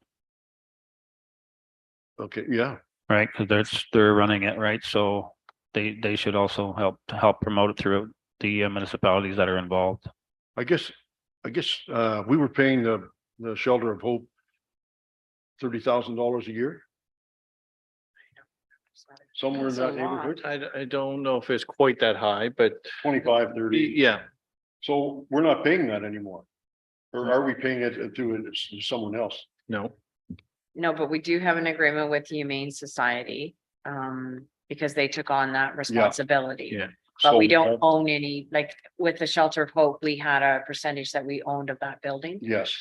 okay, yeah. right? Because they're running it, right? So they should also help promote it throughout the municipalities that are involved. I guess we were paying the Shelter of Hope $30,000 a year. Somewhere in That's that a lot. neighborhood, I don't know if it's quite that high, but 25, 30. yeah, So we're not paying that anymore. Or are we paying it to someone else? no. No, but we do have an agreement with the Humane Society, because they took on that responsibility. Yeah. But we So, don't own any, like with the Shelter of Hope, we had a percentage that we owned of that building. Yes.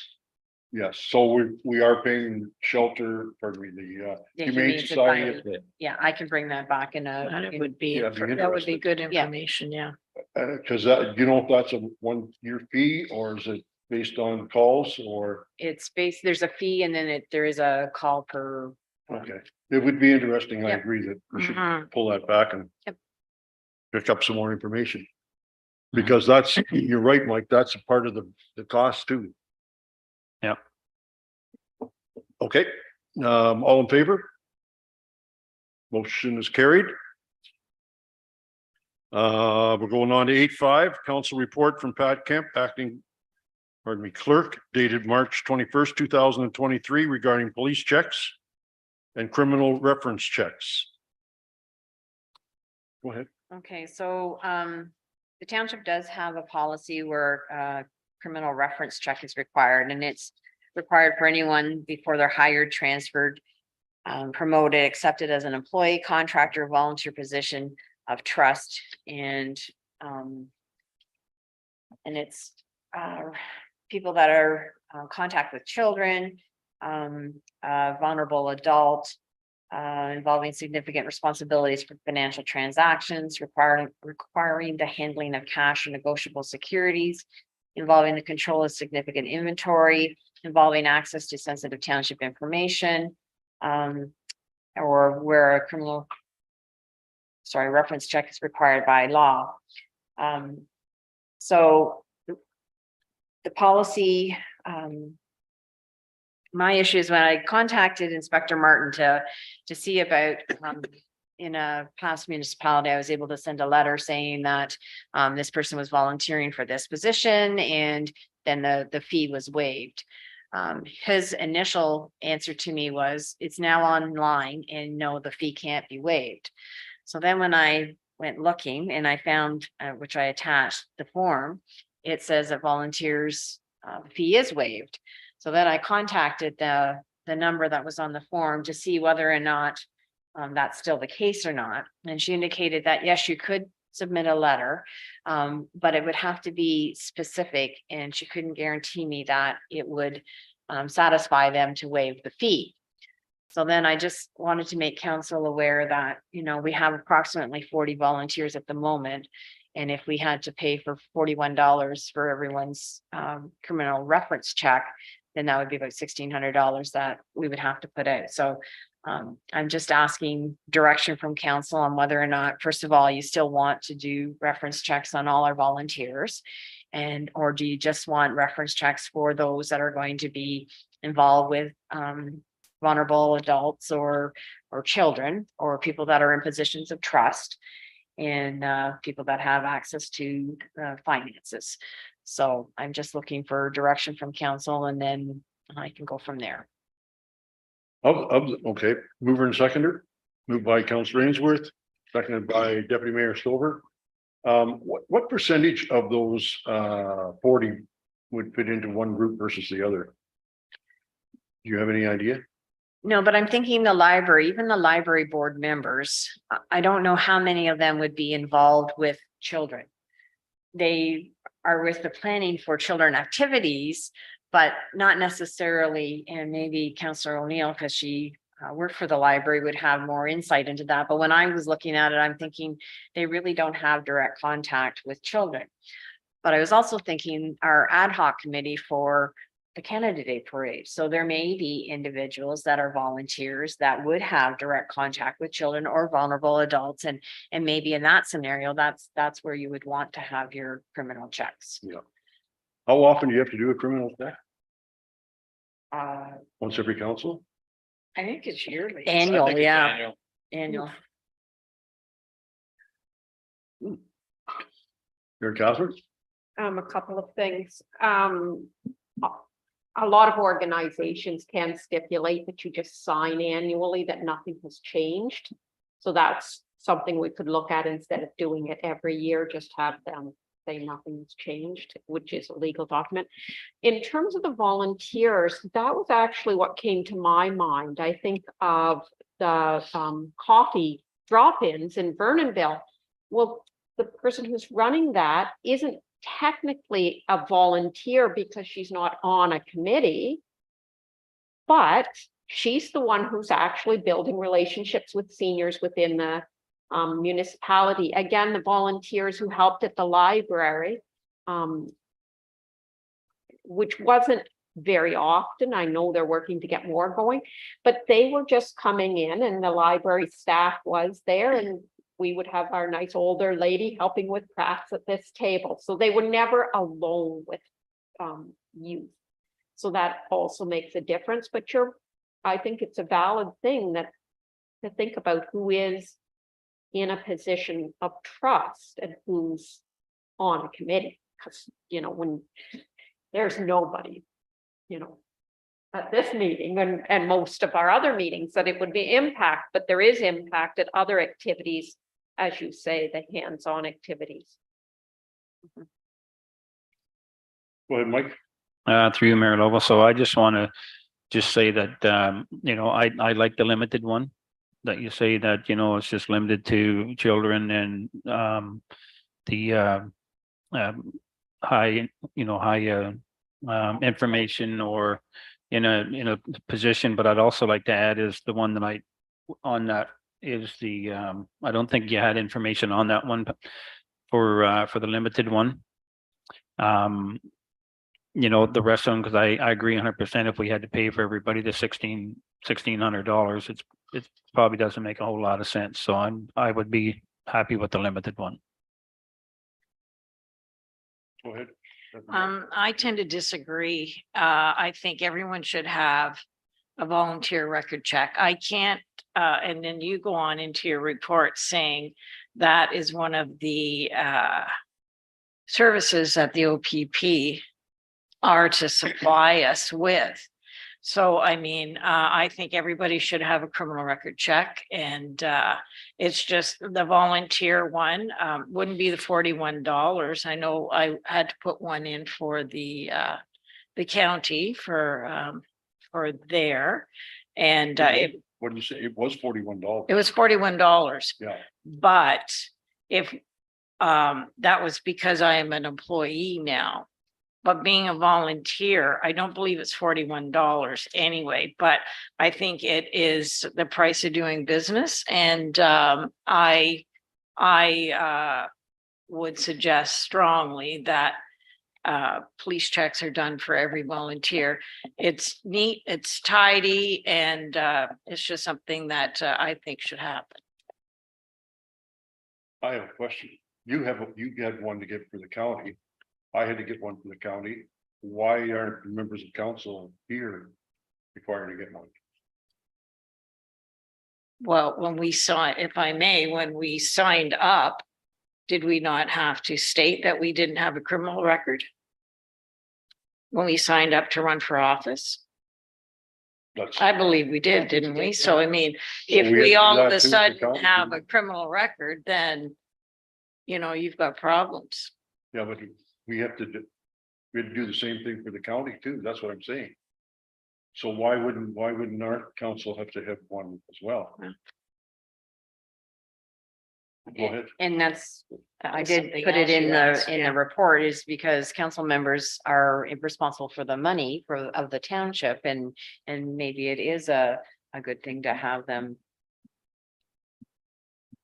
Yes, so we are paying shelter, pardon me, the The Humane Society. Yeah, I can bring that back in And it a, would be, Yeah, I'd be that would be interested. good Yeah. information, yeah. Cause that, if that's a 1-year fee or is it based on calls or, it's based, there's a fee and then there is a call per. okay. It would be interesting. I Yep. agree that we should Mhm. pull that back and Yep. pick up some more information. Mhm. Because you're right, Mike, that's a part of the cost too. Yep. Okay, all in favor? Motion is carried. We're going on to 8.5, council report from Pat Kemp, acting clerk, dated March 21st, 2023, regarding police checks and criminal reference checks. Go ahead. Okay, so the township does have a policy where criminal reference check is required, and it's required for anyone before they're hired, transferred, promoted, accepted as an employee, contractor, volunteer position of trust, and it's people that are contact with children, vulnerable adult, involving significant responsibilities for financial transactions, requiring the handling of cash or negotiable securities, involving the control of significant inventory, involving access to sensitive township information, or where a reference check is required by law. So the policy, my issue is when I contacted Inspector Martin to see about, in a past municipality, I was able to send a letter saying that this person was volunteering for this position and then the fee was waived. His initial answer to me was, it's now online and no, the fee can't be waived. So then when I went looking and I found, which I attached the form, it says that volunteers fee is waived. So then I contacted the number that was on the form to see whether or not that's still the case or not. And she indicated that, yes, you could submit a letter, but it would have to be specific, and she couldn't guarantee me that it would satisfy them to waive the fee. So then I just wanted to make council aware that, you know, we have approximately 40 volunteers at the moment. And if we had to pay for $41 for everyone's criminal reference check, then that would be about $1,600 that we would have to put out. So I'm just asking direction from council on whether or not, first of all, you still want to do reference checks on all our volunteers, and or do you just want reference checks for those that are going to be involved with vulnerable adults or children, or people that are in positions of trust, and people that have access to finances. So I'm just looking for direction from council, and then I can go from there. Okay, mover and seconder, moved by Councillor Ainsworth, seconded by Deputy Mayor Stover. What percentage of those 40 would fit into one group versus the other? Do you have any idea? No, but I'm thinking the library, even the library board members, I don't know how many of them would be involved with children. They are with the planning for children activities, but not necessarily, and maybe Councillor O'Neill, because she worked for the library, would have more insight into that. But when I was looking at it, I'm thinking they really don't have direct contact with children. But I was also thinking our ad hoc committee for the Canada Day Parade. So there may be individuals that are volunteers that would have direct contact with children or vulnerable adults. And maybe in that scenario, that's where you would want to have your criminal checks. Yeah. How often do you have to do a criminal check? Uh, Once every council? I think it's yearly. Annual, yeah, annual. Your Catherine? A couple of things. A lot of organizations can stipulate that you just sign annually, that nothing has changed. So that's something we could look at instead of doing it every year, just have them say nothing's changed, which is a legal document. In terms of the volunteers, that was actually what came to my mind. I think of the coffee drop-ins in Vernonville. Well, the person who's running that isn't technically a volunteer because she's not on a committee, but she's the one who's actually building relationships with seniors within the municipality. Again, the volunteers who helped at the library, which wasn't very often. I know they're working to get more going, but they were just coming in, and the library staff was there, and we would have our nice older lady helping with crafts at this table. So they were never alone with youth. So that also makes a difference. But I think it's a valid thing that to think about who is in a position of trust and who's on a committee. Because, you know, when there's nobody, you know, at this meeting and most of our other meetings that it would be impact, but there is impact at other activities, as you say, the hands-on activities. Go ahead, Mike. Through you, Mayor Lovell. So I just want to just say that, you know, I like the limited one that you say that, you know, it's just limited to children and the high, you know, high information or in a position. But I'd also like to add is the one that on that is the I don't think you had information on that one for the limited one. You know, the rest of them, because I agree 100%. If we had to pay for everybody the $1,600, it probably doesn't make a whole lot of sense. So I would be happy with the limited one. Go ahead. I tend to disagree. I think everyone should have a volunteer record check. I can't, and then you go on into your report saying that is one of the services that the OPP are to supply us with. So, I mean, I think everybody should have a criminal record check, and it's just the volunteer one wouldn't be the $41. I know I had to put one in for the county for there, and it what did you say? It was $41. It was $41. Yeah, But if, that was because I am an employee now. But being a volunteer, I don't believe it's $41 anyway, but I think it is the price of doing business. And, I would suggest strongly that police checks are done for every volunteer. It's neat, it's tidy, and it's just something that I think should happen. I have a question. You had one to get for the county. I had to get one for the county. Why aren't the members of council here required to get one? Well, when we saw, if I may, when we signed up, did we not have to state that we didn't have a criminal record? When we signed up to run for office? That's, I believe we did, didn't we? So I mean, if we had we to do all of that a too for sudden county, have didn't a criminal record, then you've got problems. yeah, but we have to do the same thing for the county too. That's what I'm saying. So why wouldn't our council have to have one as well? Yeah. Go ahead. And that's, That I was did something put it else in you asked, in yeah. the report is because council members are responsible for the money of the township and maybe it is a good thing to have them.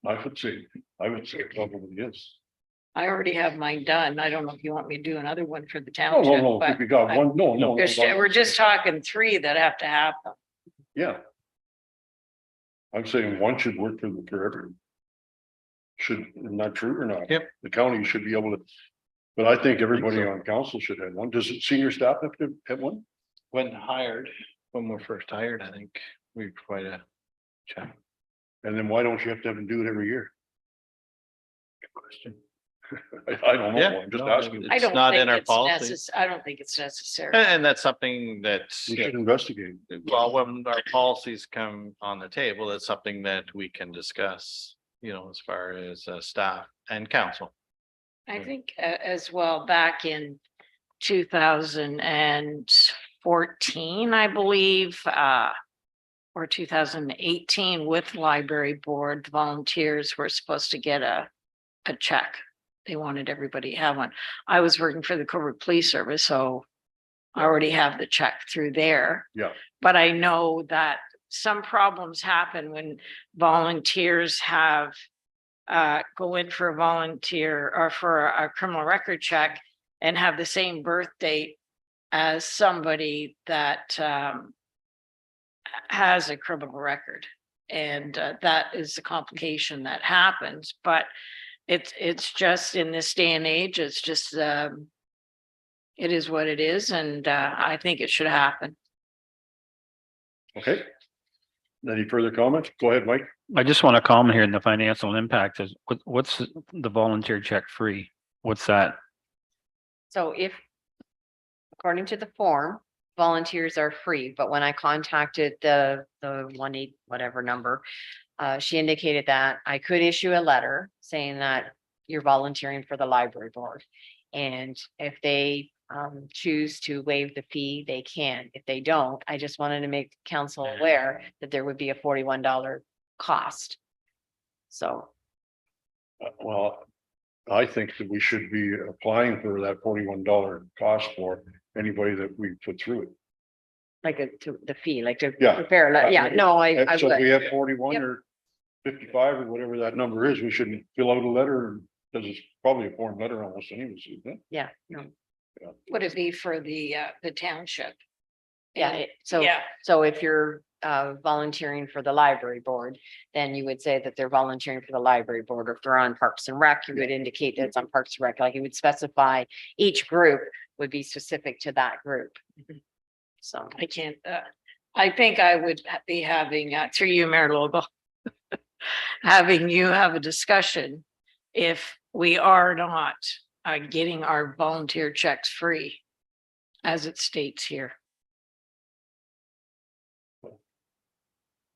I would say it probably is. I already have mine done. I don't know if you want me to do another one for the No, township, no, but if you got one, no. we're just talking 3 that have to happen. Yeah. I'm saying one should work for everyone. Isn't that true or not? Yep. The county should be able to, but I think everybody on council should have one. Does senior staff have to have one? When hired, when we're first hired, I think we provide a check. And then why don't you have to have them do it every year? Good question. I don't know. Yeah, I'm just no, asking. I It's don't not think in our it's policy. I don't think it's necessary. And that's something that, We should investigate. well, when our policies come on the table, it's something that we can discuss, as far as staff and council. I think as well, back in 2014, I believe, or 2018 with library board, volunteers were supposed to get a check. They wanted everybody to have one. I was working for the Coburg Police Service, so I already have the check through there. Yeah. But I know that some problems happen when volunteers have go in for a volunteer or for a criminal record check and have the same birth date as somebody that has a criminal record. And that is the complication that happens, but it's just in this day and age, it's just it is what it is, and I think it should happen. Okay. Any further comments? Go ahead, Mike. I just want to comment here in the financial impact is what's the volunteer check free? What's that? So if, according to the form, volunteers are free, but when I contacted the 1-8 whatever number, she indicated that I could issue a letter saying that you're volunteering for the library board. And if they choose to waive the fee, they can. If they don't, I just wanted to make council aware that there would be a $41 cost. So, Well, I think that we should be applying for that $41 cost for anybody that we put through it. like the fee, like to Yeah. prepare, yeah, no, I And so if we would. have 41 Yep. or 55 or whatever that number is, we shouldn't fill out a letter, because it's probably a form letter almost anyways, isn't it? Yeah, no, Would it be for the township? yeah, And- so, Yeah, so if you're volunteering for the library board, then you would say that they're volunteering for the library board, or if they're on Parks and Rec, you would indicate that it's on Parks and Rec, like you would specify each group would be specific to that group. So, I can't, I think I would be having, through you, Mayor Lobo, having you have a discussion if we are not getting our volunteer checks free, as it states here.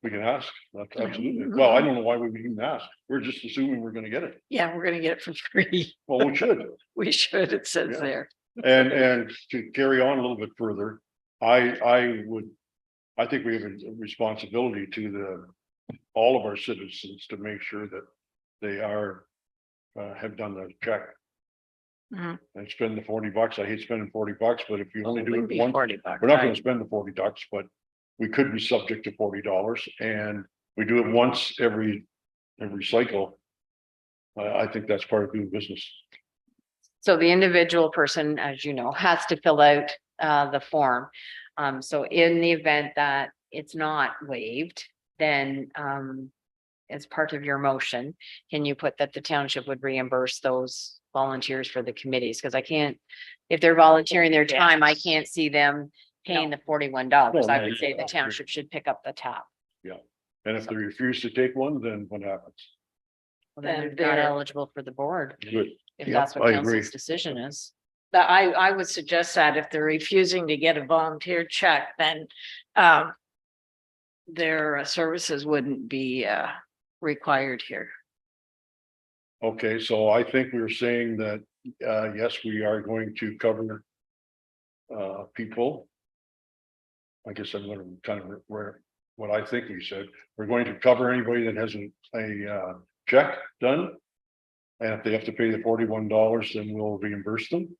We can ask, that's absolutely. Well, I don't know why we would even ask. We're just assuming we're gonna get it. Yeah, we're gonna get it for free. Well, we should. We should, it says Yeah. there. And to carry on a little bit further, I would I think we have a responsibility to all of our citizens to make sure that they have done the check. Mhm. And spend the $40. I hate spending $40, but if you only do Wouldn't it be once, 40 bucks, we're not gonna right? spend the $40, but we could be subject to $40 and we do it once every cycle. I think that's part of doing business. So the individual person, as you know, has to fill out the form. So in the event that it's not waived, then as part of your motion, can you put that the township would reimburse those volunteers for the committees? Because I can't, if they're volunteering their time, I can't see them paying the $41. No, I no, would say no, the I agree. township should pick up the tab. And if they refuse to take one, then what happens? Well, then Then they're not they're- eligible for the board, Good. if Yep, that's what I agree. council's decision is. But I would suggest that if they're refusing to get a volunteer check, then their services wouldn't be required here. Okay, so I think we were saying that, yes, we are going to cover people. I guess I'm gonna kind of where, what I think we said, we're going to cover anybody that has a check done. And if they have to pay the $41, then we'll reimburse them.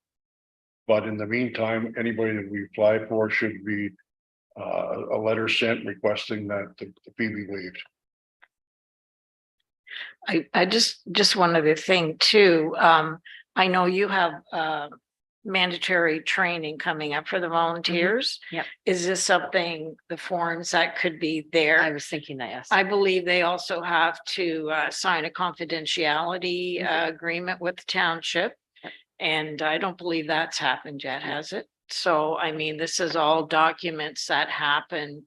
But in the meantime, anybody that we apply for should be a letter sent requesting that the fee be waived. I just one other thing too. I know you have mandatory training coming up for the volunteers. Yep. Is this something, the forms that could be I there? was thinking that, yes. I believe they also have to sign a confidentiality agreement with the township. And I don't believe that's happened yet, has it? So, I mean, this is all documents that happen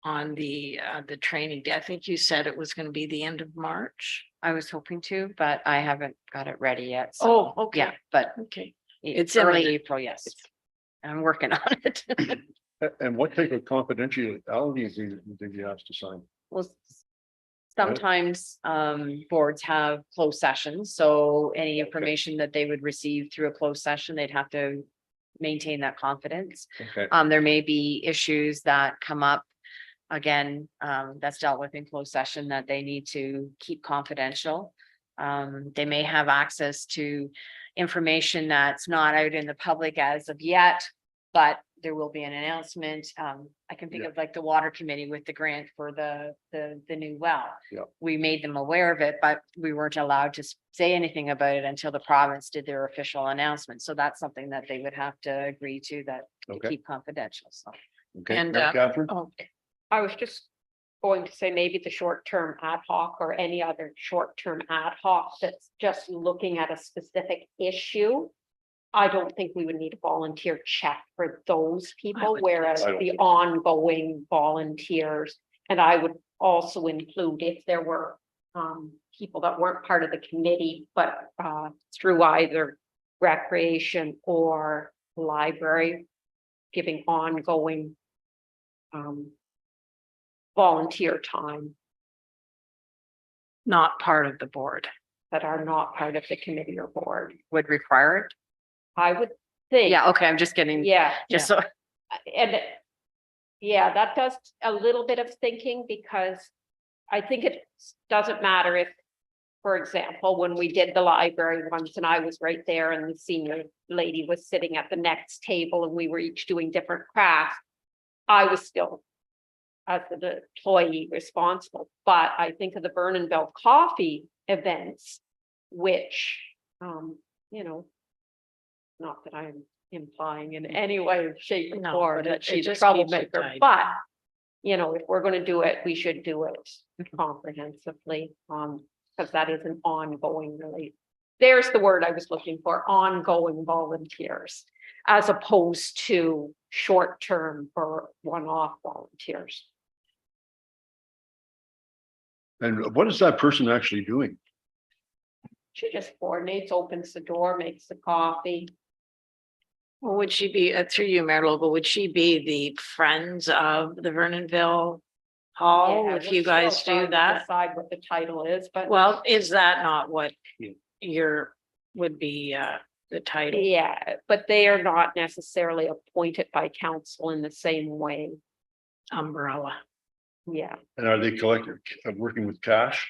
on the training day. I think you said it was going to be the end of March. I was hoping to, but I haven't got it ready yet. So, Oh, okay. yeah, but Okay. it's It's early imminent. April, yes. I'm working on it. And what type of confidentiality agreement did you ask to sign? Well, sometimes boards have closed sessions, so any information that they would receive through a closed session, they'd have to maintain that confidence. Okay, There may be issues that come up. Again, that's dealt with in closed session that they need to keep confidential. They may have access to information that's not out in the public as of yet, but there will be an announcement. I can think Yeah. of like the water committee with the grant for the new well. Yeah. We made them aware of it, but we weren't allowed to say anything about it until the province did their official announcement. So that's something that they would have to agree to that to okay, keep confidential. So. okay. And, Catherine? Oh, I was just going to say maybe the short-term ad hoc or any other short-term ad hoc that's just looking at a specific issue. I don't think we would need a volunteer check for those people, would whereas think so. the ongoing volunteers. And I would also include if there were people that weren't part of the committee, but through either recreation or library, giving ongoing volunteer time not part of the board. that are not part of the committee or board. Would require it? I would think. Yeah, okay, I'm just getting, Yeah, just so, and yeah, that does a little bit of thinking because I think it doesn't matter if, for example, when we did the library once and I was right there and the senior lady was sitting at the next table and we were each doing different crafts. I was still as the employee responsible, but I think of the Vernonville coffee events, which, you know, not that I'm implying in any way, shape, or No, form but that it she's a just keeps it troublemaker, tidy. but you know, if we're gonna do it, we should do it comprehensively, because that is an ongoing there's the word I was looking for, ongoing volunteers, as opposed to short-term or one-off volunteers. And what is that person actually doing? She just coordinates, opens the door, makes the coffee. Well, would she be, through you, Mayor Lobo, would she be the friends of the Vernonville Hall Yeah, if we're you guys still trying do to that? Decide what the title is, but. Well, is that not what Yeah. your would be the title? Yeah, but they are not necessarily appointed by council in the same way. umbrella. Yeah. And are they collecting, working with cash?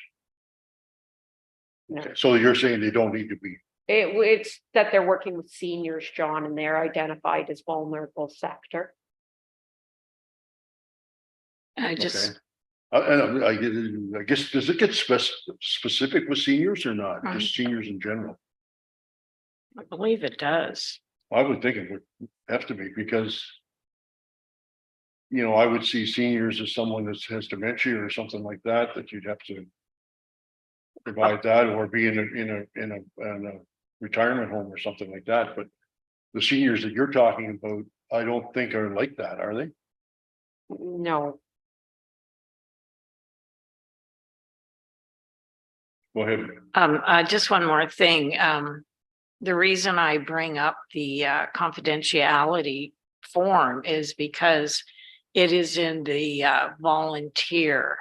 No. Okay, so you're saying they don't need to be, It's that they're working with seniors, John, and they're identified as vulnerable sector. I just, okay? And I guess, does it get specific with seniors or not? Just seniors in general? I believe it does. I would think it would have to be because. You know, I would see seniors as someone that has dementia or something like that, that you'd have to. Provide that or be in a retirement home or something like that, but. The seniors that you're talking about, I don't think are like that, are they? No, Go ahead. Just one more thing. The reason I bring up the confidentiality form is because it is in the volunteer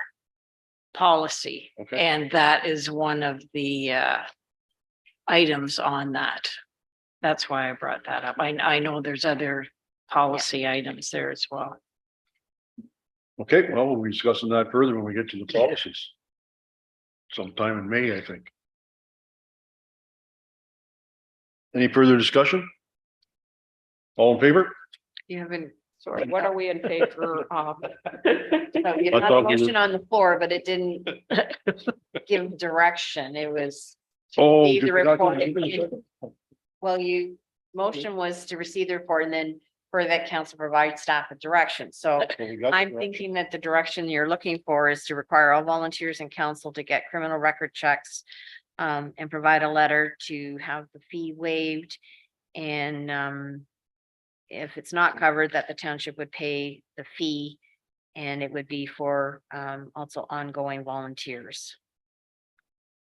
policy. Okay. And that is one of the items on that. That's why I brought that up. I know there's other policy items there as well. Okay, well, we'll be discussing that further when we get to the policies. Sometime in May, I think. Any further discussion? All in favor? You haven't, sorry, what are we in favor of? so you I had a thought we motion were- on the floor, but it didn't give direction. It was. Oh. Receive the did we not report. do this? Well, motion was to receive the report and then for that council provide staff with direction. So So we got I'm the- thinking that the direction you're looking for is to require all volunteers and council to get criminal record checks. And provide a letter to have the fee waived. And if it's not covered, that the township would pay the fee. And it would be for also ongoing volunteers.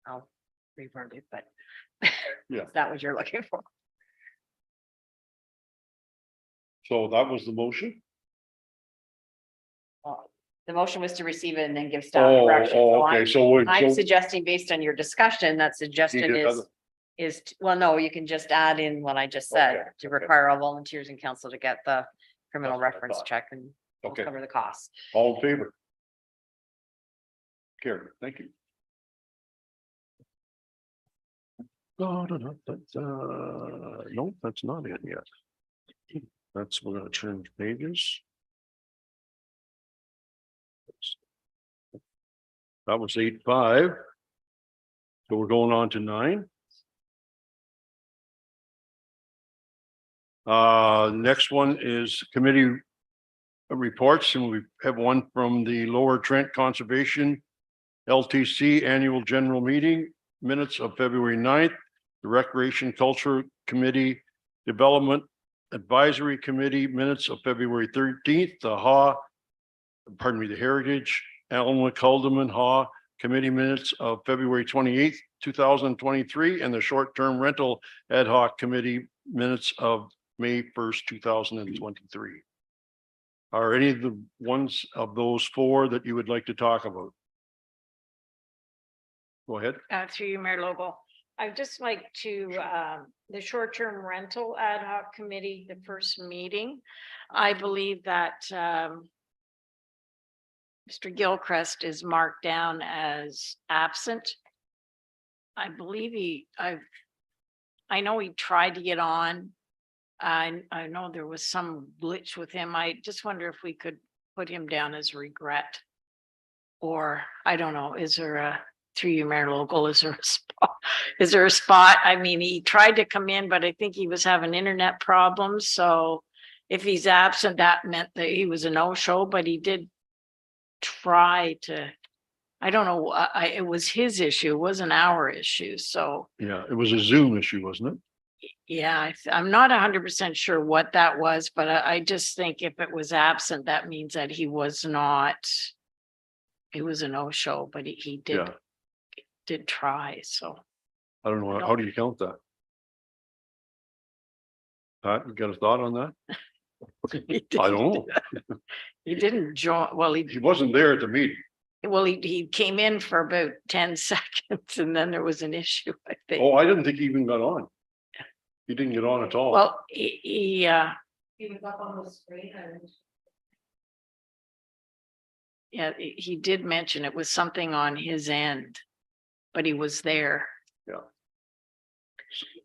I'll revert it, but. Yeah. Is that what you're looking for? So that was the motion? The motion was to receive it and then give staff Oh, direction. So okay, I'm- so. I'm so- suggesting based on your discussion, that suggestion Need is, another- well, no, you can just add in what I just Okay, said, to okay. require all volunteers and council to get the criminal That's what I reference thought. check and we'll Okay, cover the costs. all in favor? Carry, thank you. That's, no, that's not it yet. That's, we're gonna change pages. That was 8.5. So we're going on to 9. Next one is committee reports, and we have one from the Lower Trent Conservation LTC Annual General Meeting, minutes of February 9th, the Recreation Culture Committee Development Advisory Committee minutes of February 13th, the Heritage Alma Calderman Haw Committee minutes of February 28th, 2023, and the Short-Term Rental Ad Hoc Committee minutes of May 1st, 2023. Are any of the ones of those 4 that you would like to talk about? Go ahead. Through you, Mayor Lobo. I'd just like to, the short-term rental ad hoc committee, the first meeting. I believe that Mr. Gilchrist is marked down as absent. I believe I know he tried to get on. I know there was some glitch with him. I just wonder if we could put him down as regret. Or I don't know, is there a, through you, Mayor Local, is there a spot? Is there a spot? I mean, he tried to come in, but I think he was having internet problems. So if he's absent, that meant that he was a no-show, but he did try to, I don't know, it was his issue, it wasn't our issue. So Yeah, it was a Zoom issue, wasn't it? yeah, I'm not 100% sure what that was, but I just think if it was absent, that means that he was not, it was a no-show, but he Yeah. did try, so. I don't know. How do you count that? Pat, you got a thought on that? He I don't know. He didn't join, well, He wasn't there at the meeting. he came in for about 10 seconds and then there was an issue, I think. Oh, I didn't think he even got on. He didn't get on at all. Well, He was up on the screen and Yeah, he did mention it was something on his end, but he was there.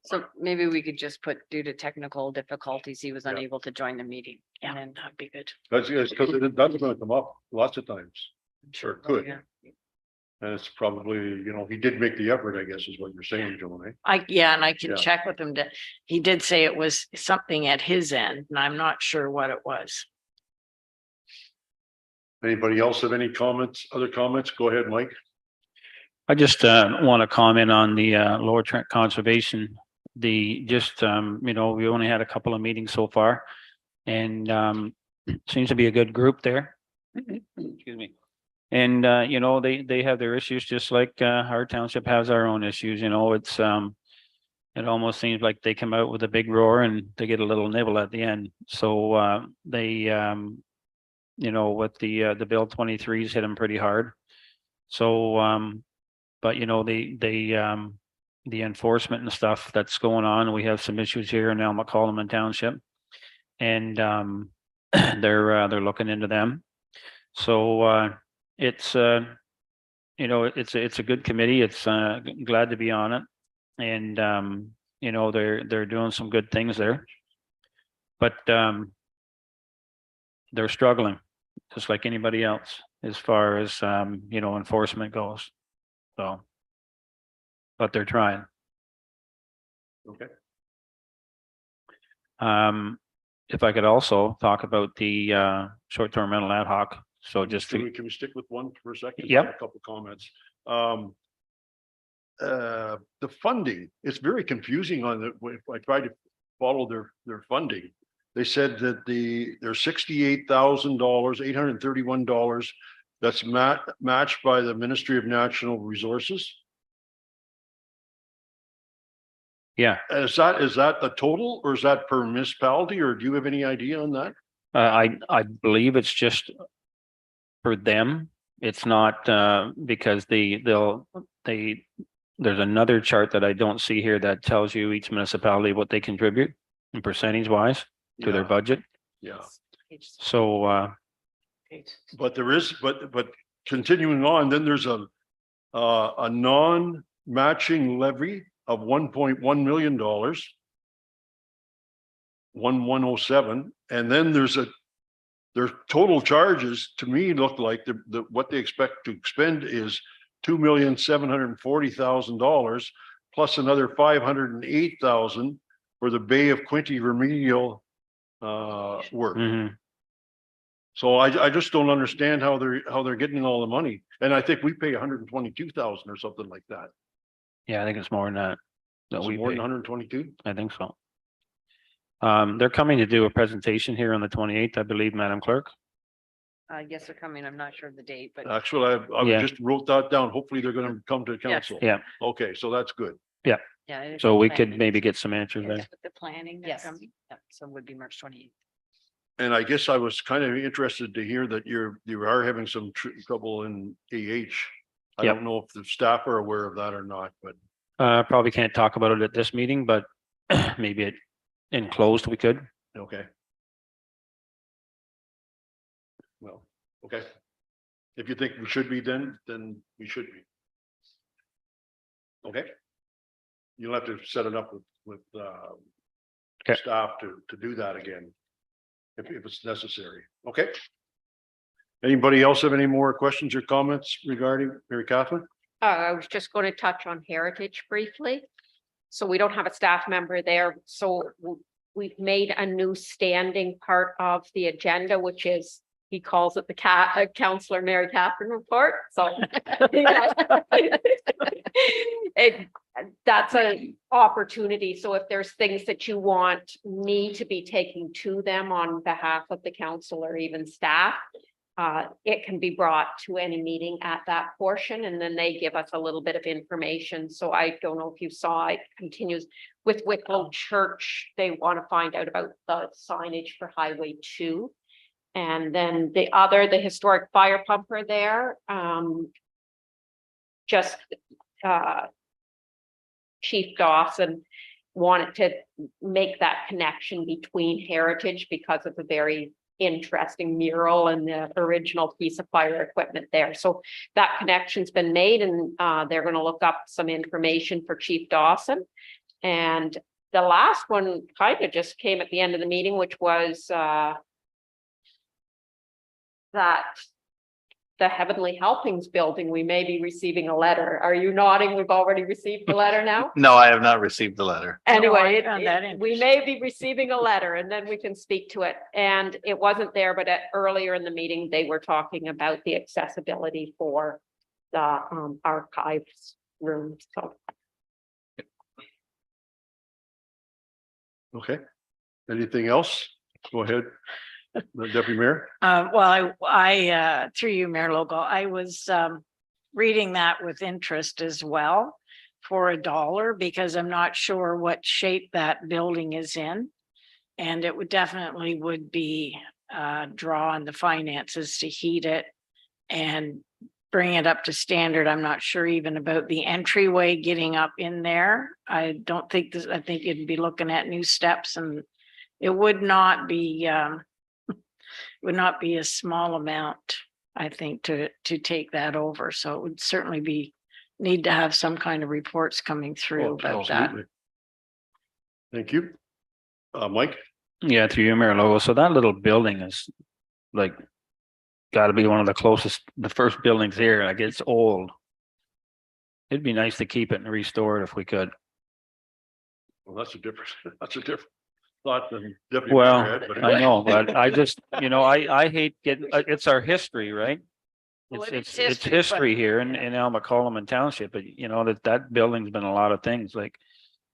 So maybe we could just put due to technical difficulties, he was Yeah. unable to join the meeting. Yeah, And then that'd be good. That's because that's gonna come up lots of times. Sure could. Yeah. And it's probably, he did make the effort, I guess, is what you're saying, Joan, eh? And I can Yeah. check with him he did say it was something at his end, and I'm not sure what it was. Anybody else have any comments, other comments? Go ahead, Mike. I just want to comment on the Lower Trent Conservation. We only had a couple of meetings so far. And seems to be a good group there. Excuse me. And they have their issues just like our township has our own issues, it's it almost seems like they come out with a big roar and they get a little nibble at the end. So they with the Bill 23s hit them pretty hard. So but the enforcement and stuff that's going on, we have some issues here in Elma Coleman Township. And they're looking into them. So it's it's a good committee. It's glad to be on it. And they're doing some good things there. But they're struggling just like anybody else as far as enforcement goes. So but they're trying. Okay. If I could also talk about the short-term rental ad hoc. So just Can to, we stick with one for a second? Yep. I have a couple comments. The funding, it's very confusing on if I try to follow their funding. They said that there's $68,000, $831. That's matched by the Ministry of Natural Resources. yeah, Is that the total, or is that per municipality, or do you have any idea on that? I believe it's just for them. It's not because there's another chart that I don't see here that tells you each municipality what they contribute in percentage wise to their Yeah, budget. Yeah, So but there is, but continuing on, then there's a non-matching levy of $1.1 million. 1107, and then their total charges to me look like what they expect to expend is $2,740,000 plus another $508,000 for the Bay of Quinte remedial work. mhm. So I just don't understand how they're getting all the money. And I think we pay 122,000 or something like that. Yeah, I think it's more than that. Is it more than 122? I think so. They're coming to do a presentation here on the 28th, I believe, Madam Clerk. Yes, they're coming. I'm not sure of the date, but Actually, I Yeah. just wrote that down. Hopefully they're gonna come to council. Yeah. Okay, so that's good. yeah. So we could maybe get some answers there. With the planning. they're Yes, coming. Yep, so it would be March 28th. And I guess I was kind of interested to hear that you are having some trouble in AH. I Yep. don't know if the staff are aware of that or not, but Probably can't talk about it at this meeting, but maybe it enclosed we could. okay. Well, okay. If you think we should be, then we should be. Okay. You'll have to set it up with Okay. staff to do that again. If it's necessary. Okay. Anybody else have any more questions or comments regarding Mary Catherine? I was just going to touch on Heritage briefly. So we don't have a staff member there, so we've made a new standing part of the agenda, which is, he calls it the Councillor Mary Catherine report, so. That's an opportunity, so if there's things that you want me to be taking to them on behalf of the council or even staff, it can be brought to any meeting at that portion, and then they give us a little bit of information. So I don't know if you saw, it continues with Wicklow Church. They want to find out about the signage for Highway 2. And then the historic fire pumper there, Chief Dawson wanted to make that connection between Heritage because of the very interesting mural and the original piece of fire equipment there. So that connection's been made, and they're gonna look up some information for Chief Dawson. And the last one kind of just came at the end of the meeting, which was that the Heavenly Helpings building, we may be receiving a letter. Are you nodding? We've already received the letter now? No, I have not received the letter. Anyway, I found that we may be receiving a letter, and then we can speak to it. And it wasn't there, but earlier in the meeting, they were talking about the accessibility for the archives room. So Okay. Anything else? Go ahead, Deputy Mayor. Well, I through you, Mayor Logo, I was reading that with interest as well for $1, because I'm not sure what shape that building is in. And it would definitely would be draw on the finances to heat it and bring it up to standard. I'm not sure even about the entryway getting up in there. I don't think this, I think you'd be looking at new steps, and it would not be would not be a small amount, I think, to take that over. So it would certainly be need to have some kind of reports coming through Oh, about that. absolutely. Thank you. Mike? Yeah, through you, Mayor Logo. So that little building is like, got to be one of the closest, the first buildings here. Like, it's old. It'd be nice to keep it and restore it if we could. Well, that's a different thought than Deputy Well, Mayor had, but I know, but I just, I hate getting, it's our history, right? Well, It's it is it's history, but- history here in Alma Coleman Township, but that building's been a lot of things. Like,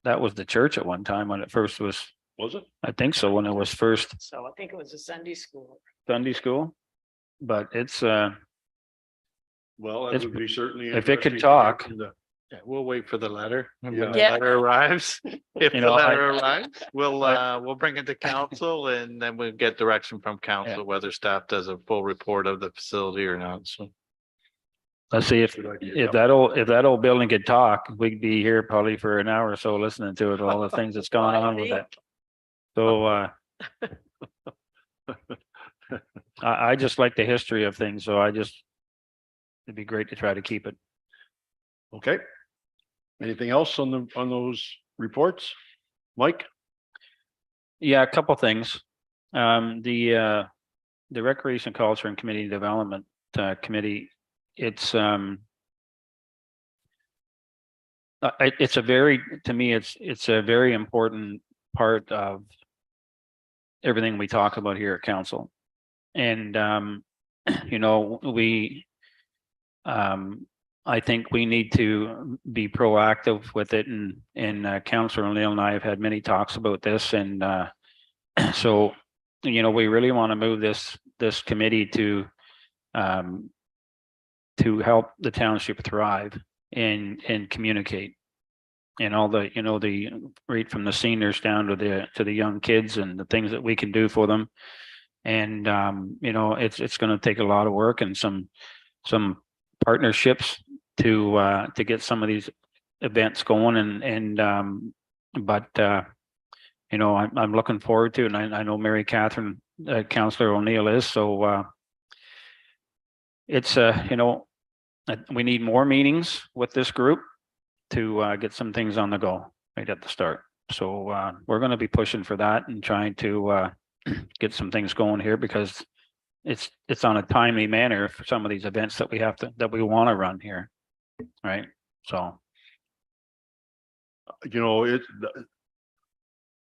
that was the church at one time when it first was, was it? I think so, when it was first So I think it was a Sunday school. Sunday school. But it's Well, that It's- would be certainly. if it could interesting to hear talk. from the- Yeah, we'll wait for the letter. When Yeah. the Yeah. letter arrives. If You the know, letter arrives, we'll bring it to council, and then we'll get direction from council whether staff does a full report of the facility or not. So. Let's see if Good idea. if that old building could talk, we'd be here probably for an hour or so listening to it, all the things that's going on with it. So I just like the history of things, so it'd be great to try to keep it. Okay. Anything else on those reports? Mike? Yeah, a couple things. The Recreation, Culture and Community Development Committee, it's a very, to me, it's a very important part of everything we talk about here at council. And I think we need to be proactive with it, and Councillor O'Neill and I have had many talks about this, and so we really want to move this committee to help the township thrive and communicate, and all the the right from the seniors down to the young kids and the things that we can do for them. And it's going to take a lot of work and some partnerships to get some of these events going, but I'm looking forward to it, and I know Mary Catherine, Councillor O'Neill is, so it's we need more meetings with this group to get some things on the go right at the start. So we're going to be pushing for that and trying to get some things going here, because it's on a timely manner for some of these events that we want to run here, right? So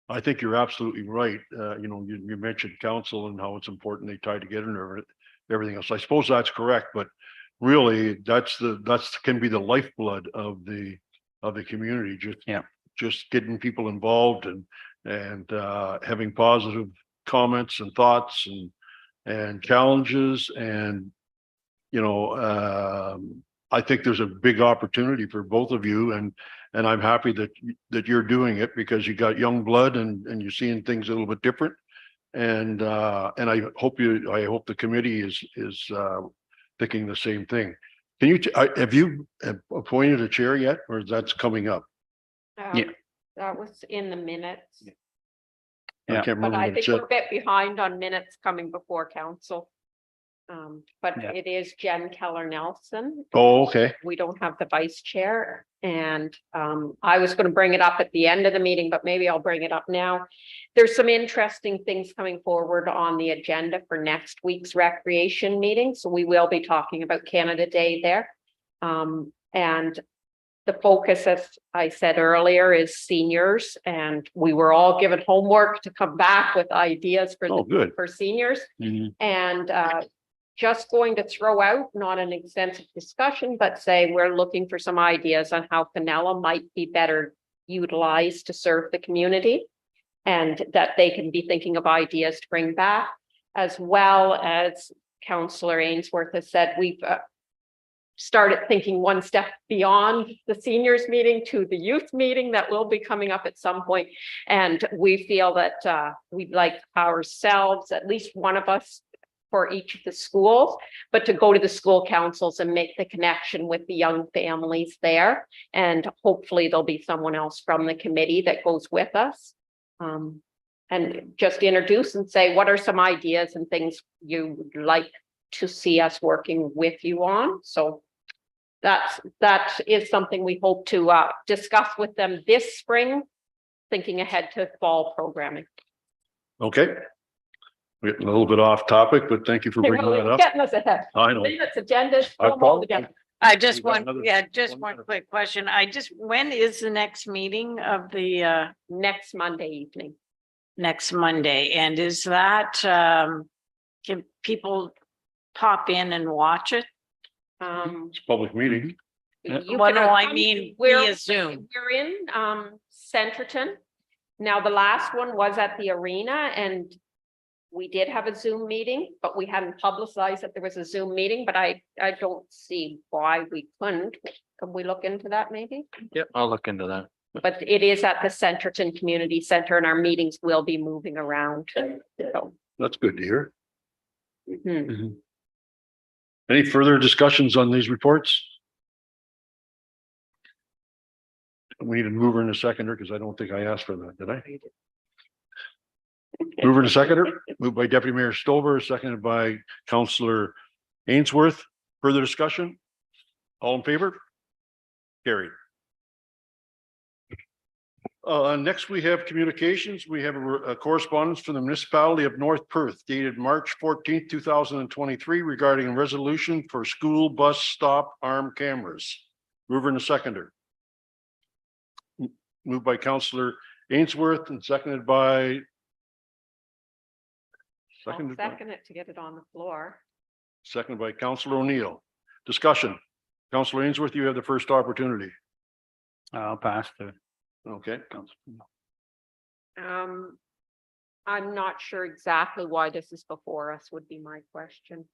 I think you're absolutely right. You mentioned council and how it's important they tie together and everything else. I suppose that's correct, but really that's can be the lifeblood of the community. Just getting people involved and having positive comments and thoughts and challenges, and I think there's a big opportunity for both of you, and I'm happy that you're doing it, because you got young blood and you're seeing things a little bit different, and I hope the committee is thinking the same thing. Have you appointed a chair yet, or that's coming up? Yeah. That was in the minutes. I Yeah. can't But remember I what it think said. we're a bit behind on minutes coming before council. But Yeah. it is Jen Keller Nelson. Oh, okay. We don't have the vice chair. And I was going to bring it up at the end of the meeting, but maybe I'll bring it up now. There's some interesting things coming forward on the agenda for next week's recreation meeting. So we will be talking about Canada Day there. And the focus, as I said earlier, is seniors, and we were all given homework to come back with ideas for Oh, good. for seniors. Mhm. And just going to throw out, not an extensive discussion, but say we're looking for some ideas on how Fenella might be better utilized to serve the community. And that they can be thinking of ideas to bring back, as well as Councillor Ainsworth has said, we've started thinking one step beyond the seniors meeting to the youth meeting that will be coming up at some point. And we feel that we'd like ourselves, at least one of us for each of the schools, but to go to the school councils and make the connection with the young families there. And hopefully there'll be someone else from the committee that goes with us. And just introduce and say, what are some ideas and things you would like to see us working with you on? So that is something we hope to discuss with them this spring, thinking ahead to fall programming. Okay. We're getting a little bit off topic, but thank you for bringing that up. Getting us ahead. I know. Minutes, agendas, I throw them all follow- together. I just We got want, another- yeah, just one one minute. quick question. When is the next meeting of the Next Monday evening. next Monday? And is that, can people pop in and watch it? It's a public meeting. You What can, do I mean via Zoom? We're in Centerton. Now, the last one was at the arena and we did have a Zoom meeting, but we hadn't publicized that there was a Zoom meeting, but I don't see why we couldn't. Can we look into that maybe? Yep, I'll look into that. But it is at the Centerton Community Center and our meetings will be moving around. So, That's good to hear. mhm. Any further discussions on these reports? We need a mover and a seconder because I don't think I asked for that, did I? Mover and a seconder, moved by Deputy Mayor Stover, seconded by Councillor Ainsworth. Further discussion? All in favor? Carried. Next, we have communications. We have a correspondence from the municipality of North Perth dated March 14th, 2023 regarding a resolution for school bus stop arm cameras. Mover and a seconder. Moved by Councillor Ainsworth and seconded by. I'll second it to get it on the floor. Seconded by Councillor O'Neill. Discussion. Councillor Ainsworth, you have the first opportunity. I'll pass to. Okay. I'm not sure exactly why this is before us would be my question.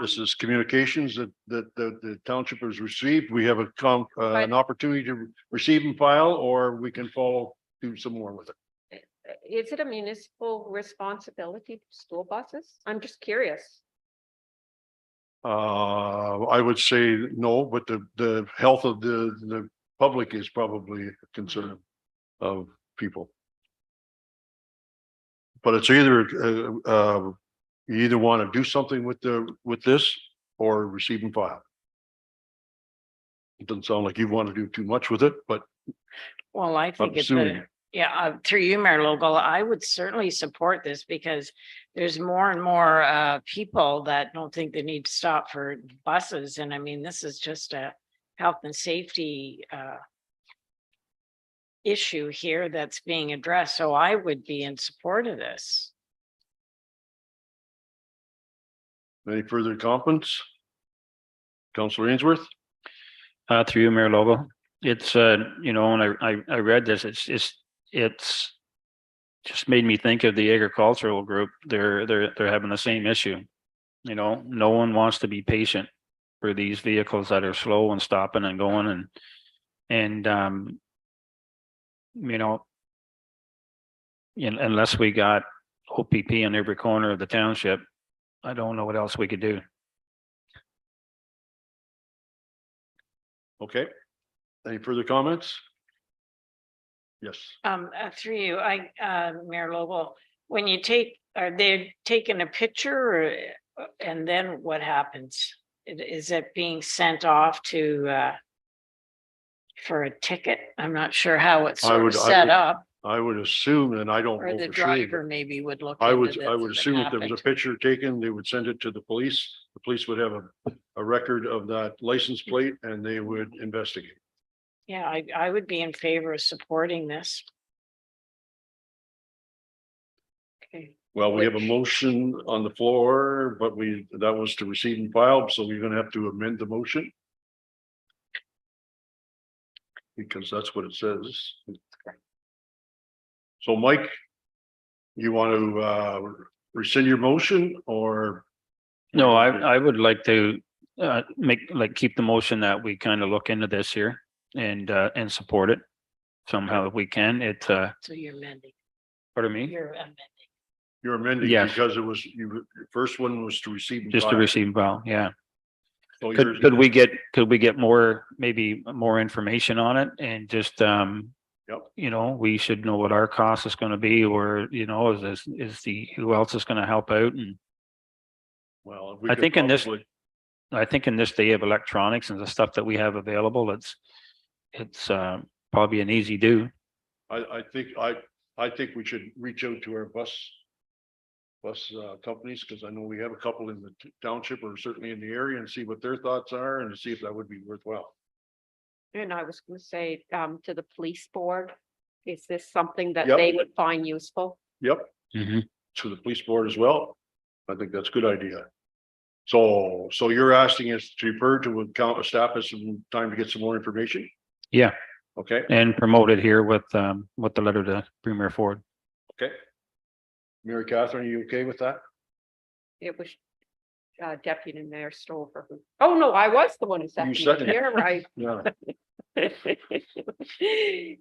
This is communications that the township has received. We have an opportunity to receive and file, or we can do some more with it. Is it a municipal responsibility for school buses? I'm just curious. I would say no, but the health of the public is probably a concern of people. But it's either you either want to do something with this or receive and file. It doesn't sound like you want to do too much with it, but Well, I think I'm it's assuming. through you, Mayor Logal, I would certainly support this because there's more and more people that don't think they need to stop for buses. And I mean, this is just a health and safety issue here that's being addressed. So I would be in support of this. Any further comments? Councillor Ainsworth? Through you, Mayor Lobo. It's, you know, when I read this, it's just made me think of the agricultural group. They're having the same issue. You know, no one wants to be patient for these vehicles that are slow and stopping and going and you know, unless we got OPP in every corner of the township, I don't know what else we could do. Okay. Any further comments? Yes. Through you, Mayor Lobo, When you take, are they taking a picture or, and then what happens? Is it being sent off to, for a ticket? I'm not sure how it's I sort would- of I set would- up, I would assume, and I don't or know the for sure, but driver maybe would look. I into would, this I would if it assume if there was a happened. picture taken, they would send it to the police. The police would have a record of that license plate and they would investigate. Yeah, I would be in favor of supporting this. Okay, Well, we have a motion on the floor, but that was to receive and file, so we're gonna have to amend the motion. Because that's what it says. So Mike, you want to rescind your motion or? No, I would like to keep the motion that we kind of look into this here and support it somehow if we can. so you're amending, Pardon me, you're amending. You're amending Yes. because it was, your first one was to receive. and just to file. receive and file, yeah. So yours- Could we get more, maybe more information on it and just, Yep. you know, we should know what our cost is gonna be, or, you know, who else is gonna help out? And Well, if we I could think in this- probably- I think in this day of electronics and the stuff that we have available, it's probably an easy do. I think we should reach out to our bus companies, because I know we have a couple in the township or certainly in the area, and see what their thoughts are and see if that would be worthwhile. And I was gonna say, to the police board, is this something that Yep. they would find useful? Yep, to the police board as well. I think that's a good idea. So you're asking us to refer to account staff us some time to get some more information? Yeah, Okay, and promote it here with the letter to Premier Ford. okay. Mary Catherine, are you okay with that? It was Deputy Mayor Stover. Oh, no, I was the one who seconded. seconded it. You're right. Yeah.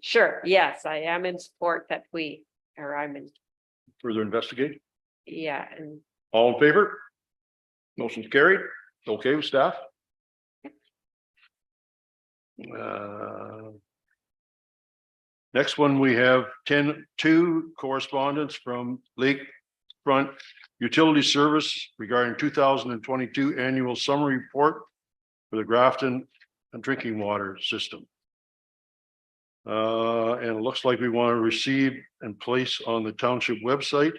Sure, yes, I am in support that I'm in, Further investigate? yeah, and All in favor? Motion's carried. Okay with staff? Next one, we have 10-2 correspondence from Lakefront Utility Service regarding 2022 annual summary report for the Grafton drinking water system. And it looks like we want to receive and place on the township website.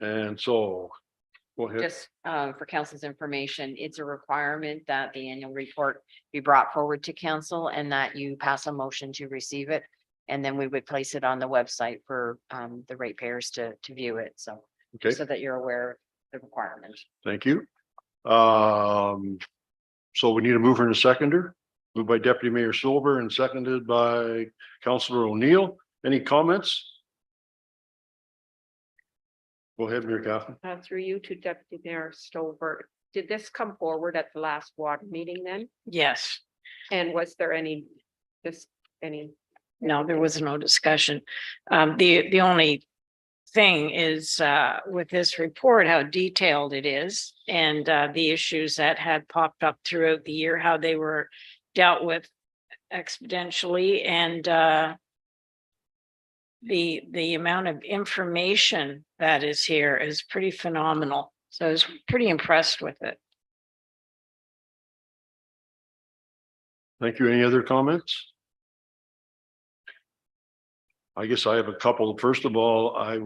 And so, go ahead. Just for council's information, it's a requirement that the annual report be brought forward to council and that you pass a motion to receive it. And then we would place it on the website for the ratepayers to view it. So, Okay, so that you're aware of the requirement. thank you. So we need a mover and a seconder. Moved by Deputy Mayor Silver and seconded by Councillor O'Neill. Any comments? Go ahead, Mary Catherine. through you to Deputy Mayor Stover. Did this come forward at the last water meeting then? Yes, And was there any? no, there was no discussion. The only thing is, with this report, how detailed it is and, the issues that had popped up throughout the year, how they were dealt with exponentially and, the amount of information that is here is pretty phenomenal. So I was pretty impressed with it. Thank you. Any other comments? I guess I have a couple. First of all, I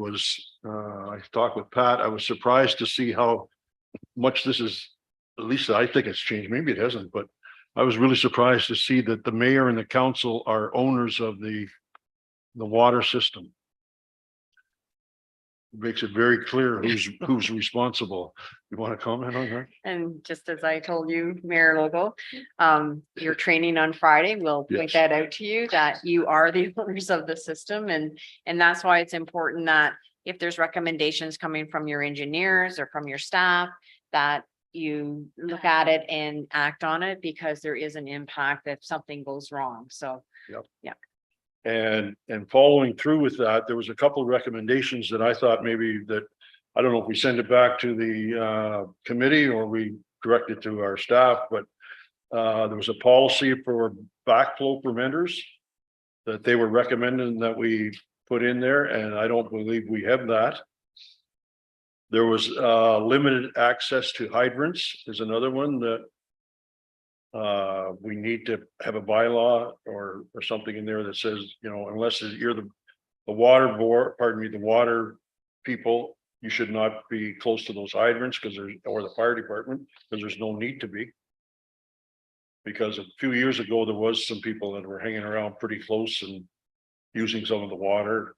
talked with Pat. I was surprised to see how much this is, at least I think it's changed. Maybe it hasn't, but I was really surprised to see that the mayor and the council are owners of the water system. Makes it very clear who's responsible. You want to comment on that? And just as I told you, Mayor Logo, your training on Friday will point Yes. that out to you, that you are the owners of the system. And that's why it's important that if there's recommendations coming from your engineers or from your staff, that you look at it and act on it, because there is an impact if something goes wrong. So, And following through with that, there was a couple of recommendations that I thought maybe that, I don't know if we send it back to the committee or we direct it to our staff, but there was a policy for backflow preventers that they were recommending that we put in there, and I don't believe we have that. There was limited access to hydrants is another one that we need to have a bylaw or something in there that says, you know, unless you're the water board, pardon me, the water people, you should not be close to those hydrants because there's, or the fire department, because there's no need to be. Because a few years ago, there was some people that were hanging around pretty close and using some of the water.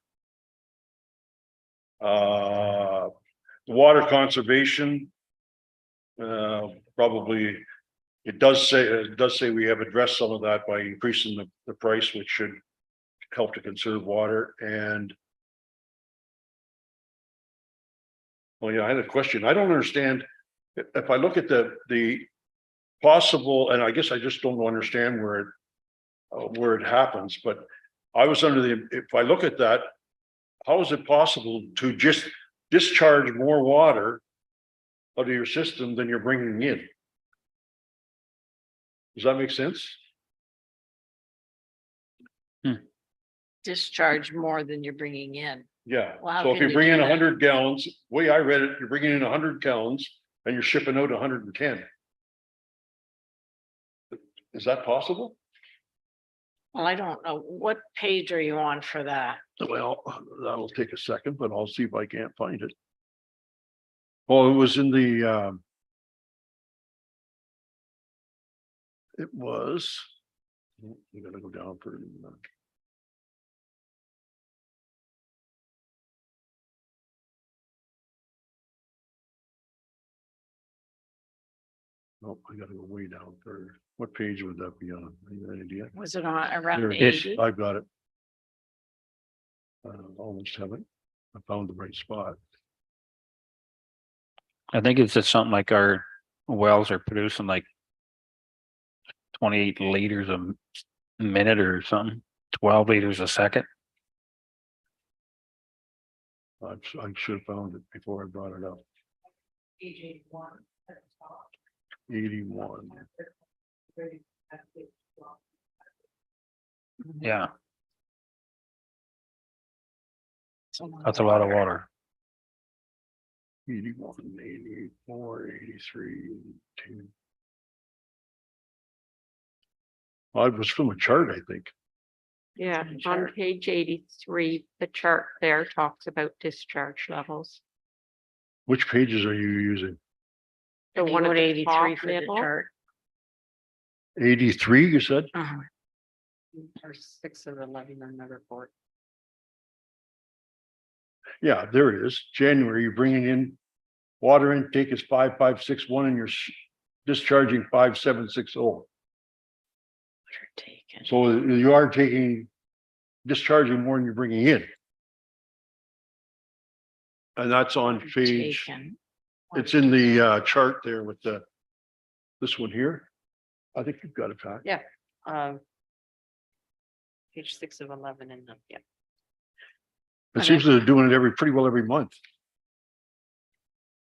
Water conservation. Probably, it does say we have addressed some of that by increasing the price, which should help to conserve water. And well, yeah, I had a question. I don't understand. If I look at the possible, and I guess I just don't understand where it happens, but I was under the, if I look at that, how is it possible to just discharge more water out of your system than you're bringing in? Does that make sense? Discharge more than you're bringing in. Yeah, Well, how so if can you you bring do in that? 100 gallons, way I read it, you're bringing in 100 gallons and you're shipping out 110. Is that possible? Well, I don't know. What page are you on for that? Well, that'll take a second, but I'll see if I can't find it. Oh, it was in the, it was, you gotta go down for. Oh, I gotta go way down for, what page would that be on? Any idea? Was it on around There it is. 80? I've got it. Almost have it. I found the right spot. I think it's just something like our wells are producing like 28 liters a minute or something, 12 liters a second. I should have found it before I brought it up. EG one at the top. 81. Yeah, that's a lot of water. 81, 84, 83, 82. Well, it was from a chart, I think. Yeah, on the on chart. page 83, the chart there talks about discharge levels. Which pages are you using? The one at What the 83 top for the middle. chart? 83, you said? Uh-huh. Or 6 of 11 on the report. Yeah, there it is. January, you're bringing in water intake is 5561 and you're discharging 5760. Taken. So you are discharging more than you're bringing in. And that's on page, Taken. it's in the chart there with this one here. I think you've got it, Pat. Yeah. Page 6 of 11 in the, yeah. It seems that they're doing it pretty well every month.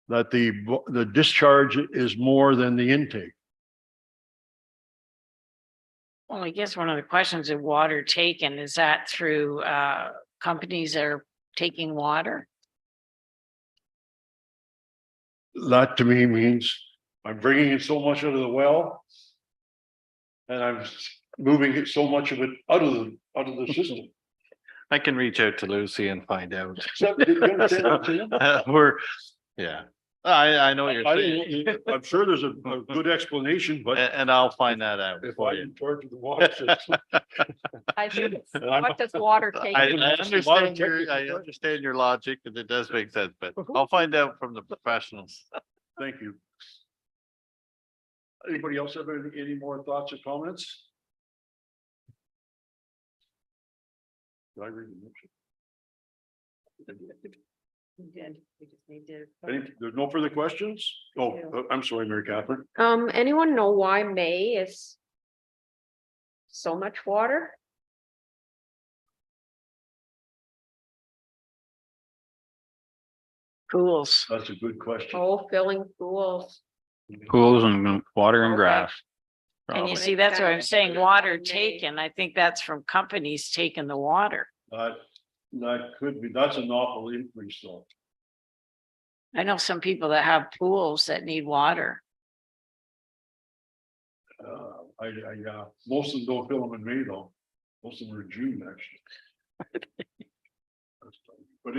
That the discharge is more than the intake. Well, I guess one of the questions of water taken, is that through companies that are taking water? That to me means I'm bringing in so much out of the well. And I'm moving it so much of it out of the system. I can reach out to Lucy and find out. So, do you understand what I'm saying? We're, yeah, I know what you're saying. I'm sure there's a good explanation, but And I'll find that out if for I'm you. in charge of the water system. I think it's, And I'm- what does water take? I can ask a lot of technical questions. understand your logic and it does make sense, but I'll find out from the professionals. Thank you. Anybody else have any more thoughts or comments? Did I read the motion? We did. We just need to. There's no further questions? Oh, I'm sorry, Mary Catherine. Anyone know why May is so much water? Pools. That's a good question. Oh, filling pools. Pools and water and Okay. grass. And you Probably. see, that's what I'm saying, water May. taken. I think that's from companies taking the water. That could be, that's an awful increase though. I know some people that have pools that need water. Most of them don't fill them in May though. Most of them are in June actually. But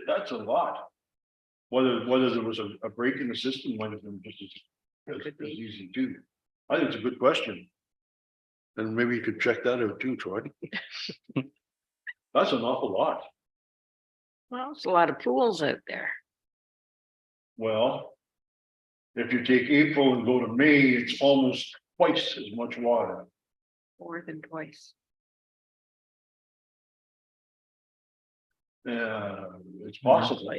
that's a lot. Whether there was a break in the system, might have been just as easy too. I think it's a good question. And maybe you could check that out too, Troy. That's an awful lot. Well, there's a lot of pools out there. Well, if you take April and go to May, it's almost twice as much water. More than twice. It's possible,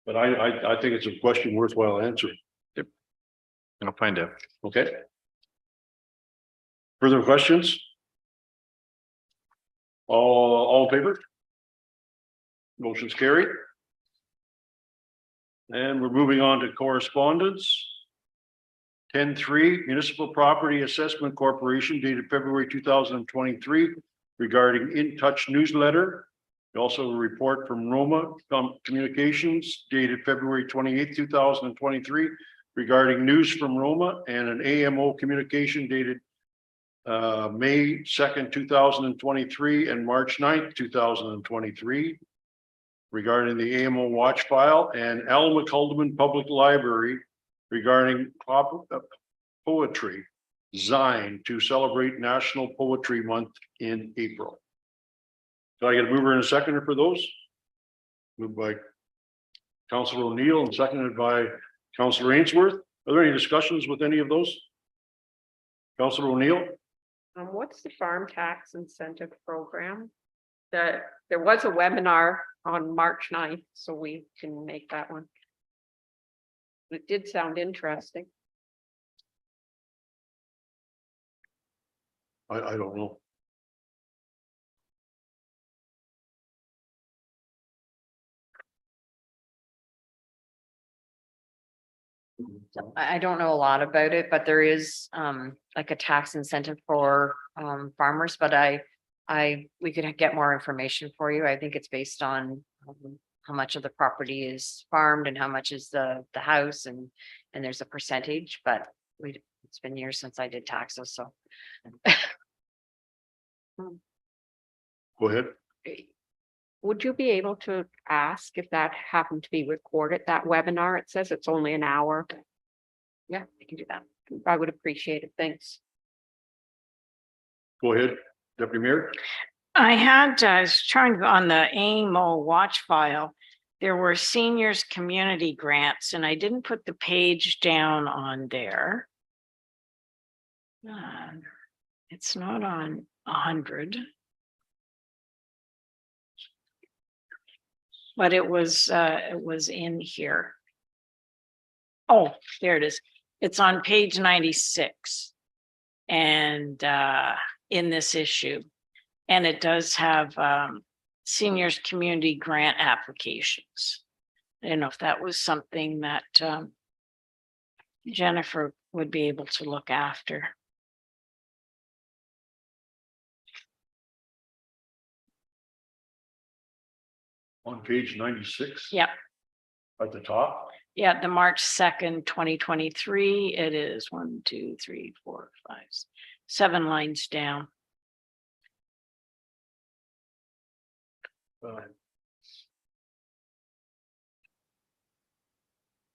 but I think it's a question worthwhile answering. I'll find out. Okay. Further questions? All in favor? Motion's carried. And we're moving on to correspondence. 10-3 Municipal Property Assessment Corporation dated February 2023 regarding In Touch newsletter. Also a report from Roma Communications dated February 28th, 2023 regarding news from Roma, and an AMO communication dated May 2nd, 2023 and March 9th, 2023 regarding the AMO watch file, and Alma Culdeman Public Library regarding poetry Zine to celebrate National Poetry Month in April. Do I get a mover and a seconder for those? Moved by Councillor O'Neill and seconded by Councillor Ainsworth. Are there any discussions with any of those? Councillor O'Neill? What's the farm tax incentive program? There was a webinar on March 9th, so we can make that one. It did sound interesting. I don't know. I don't know a lot about it, but there is like a tax incentive for farmers, but we could get more information for you. I think it's based on how much of the property is farmed and how much is the house, and there's a percentage, but it's been years since I did taxes, so. Go ahead. Would you be able to ask if that happened to be recorded, that webinar? It says it's only an hour. Yeah, I can do that. I would appreciate it. Thanks. Go ahead, Deputy Mayor. I was trying to, on the AMO watch file, there were seniors community grants, and I didn't put the page down on there. It's not on 100. But it was in here. Oh, there it is. It's on page 96. And in this issue. And it does have seniors community grant applications. I don't know if that was something that Jennifer would be able to look after. On page 96. Yep. At the top. Yeah, the March 2nd, 2023, it is 1, 2, 3, 4, 5, 7 lines down.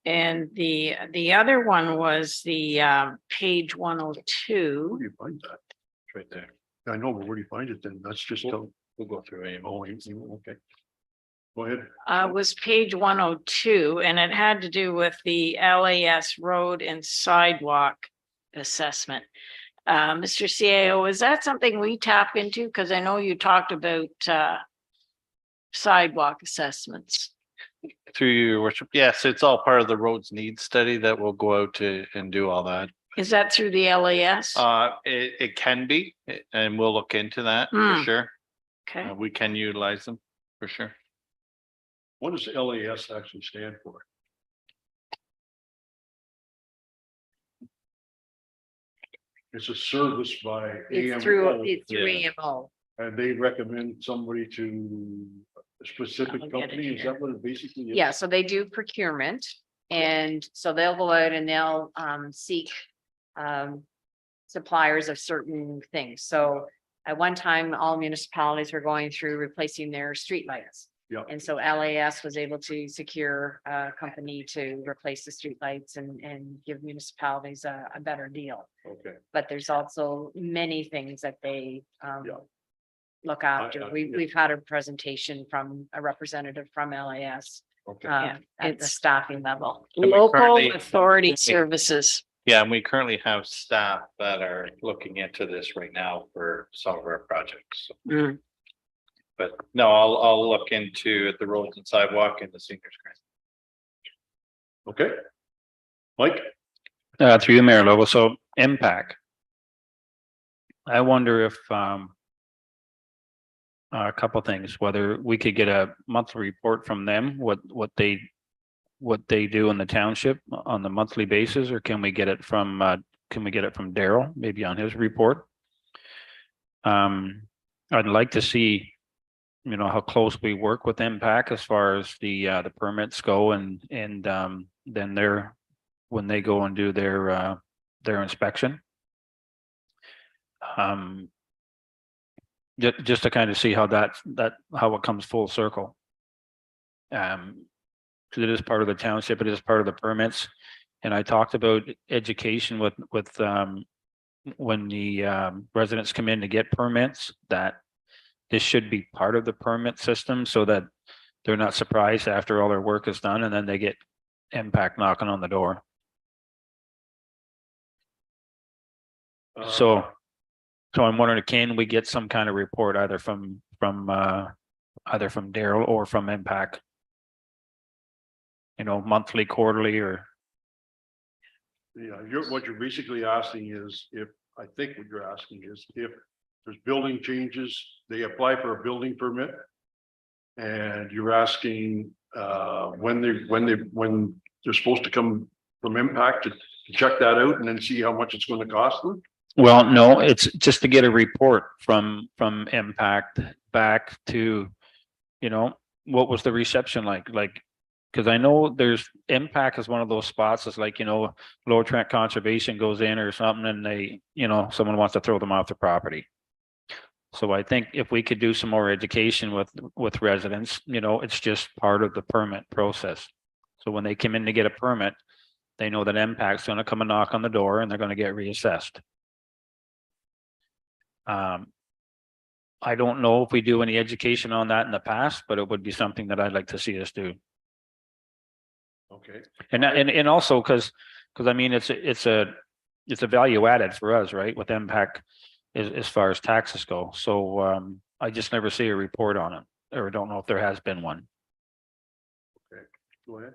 And the other one was the page 102. Where do you find that? It's right there. I know, but where do you find it then? That's just. We'll go through AMO. Okay. Go ahead. Was page 102, and it had to do with the LAS road and sidewalk assessment. Mr. CAO, is that something we tap into? Because I know you talked about sidewalk assessments. Through your worship, yes, it's all part of the roads needs study that will go out to and do all that. Is that through the LAS? It can be, and we'll look into that for Hmm. sure. Okay. We can utilize them for sure. What does LAS actually stand for? It's a service by It's AMO. through Yeah. AMO. And they recommend somebody to a specific I'll get it company, is here. that what it basically is? Yeah, so they do procurement. And so they'll go out and they'll seek suppliers of certain things. So at one time, all municipalities were going through replacing their streetlights. Yeah. And so LAS was able to secure a company to replace the streetlights and give municipalities a better deal. Okay, But there's also many things that they Yeah. look after. yeah. We've had a presentation from a representative from LAS okay. at the it's- staffing level. And we Local currently- authority services. Yeah, and we currently have staff that are looking into this right now for some of our projects. Mm. But no, I'll look into the roads and sidewalk and the seniors grant. Okay. Mike? Through the mayor level, so impact. I wonder if, a couple things, whether we could get a monthly report from them, what they do in the township on the monthly basis, or can we get it from Daryl, maybe on his report? I'd like to see, how close we work with impact as far as the permits go and then when they go and do their inspection. Just to kind of see how how it comes full circle. Because it is part of the township, it is part of the permits. And I talked about education with when the residents come in to get permits, that this should be part of the permit system so that they're not surprised after all their work is done and then they get impact knocking on the door. So I'm wondering, can we get some kind of report either from Daryl or from Impact? Monthly, quarterly, or Yeah, what you're basically asking is I think what you're asking is if there's building changes, they apply for a building permit. And you're asking when they're supposed to come from Impact to check that out and then see how much it's going to cost them. well, no, it's just to get a report from Impact back to, what was the reception like? Because I know there's Impact is one of those spots. It's like, Lower Trent Conservation goes in or something and they, someone wants to throw them off the property. So I think if we could do some more education with residents, it's just part of the permit process. So when they come in to get a permit, they know that Impact's going to come and knock on the door and they're going to get reassessed. I don't know if we do any education on that in the past, but it would be something that I'd like to see us do. Okay. And also because I mean, it's a value added for us, right? With Impact as far as taxes go. So I just never see a report on it, or don't know if there has been one. Go ahead.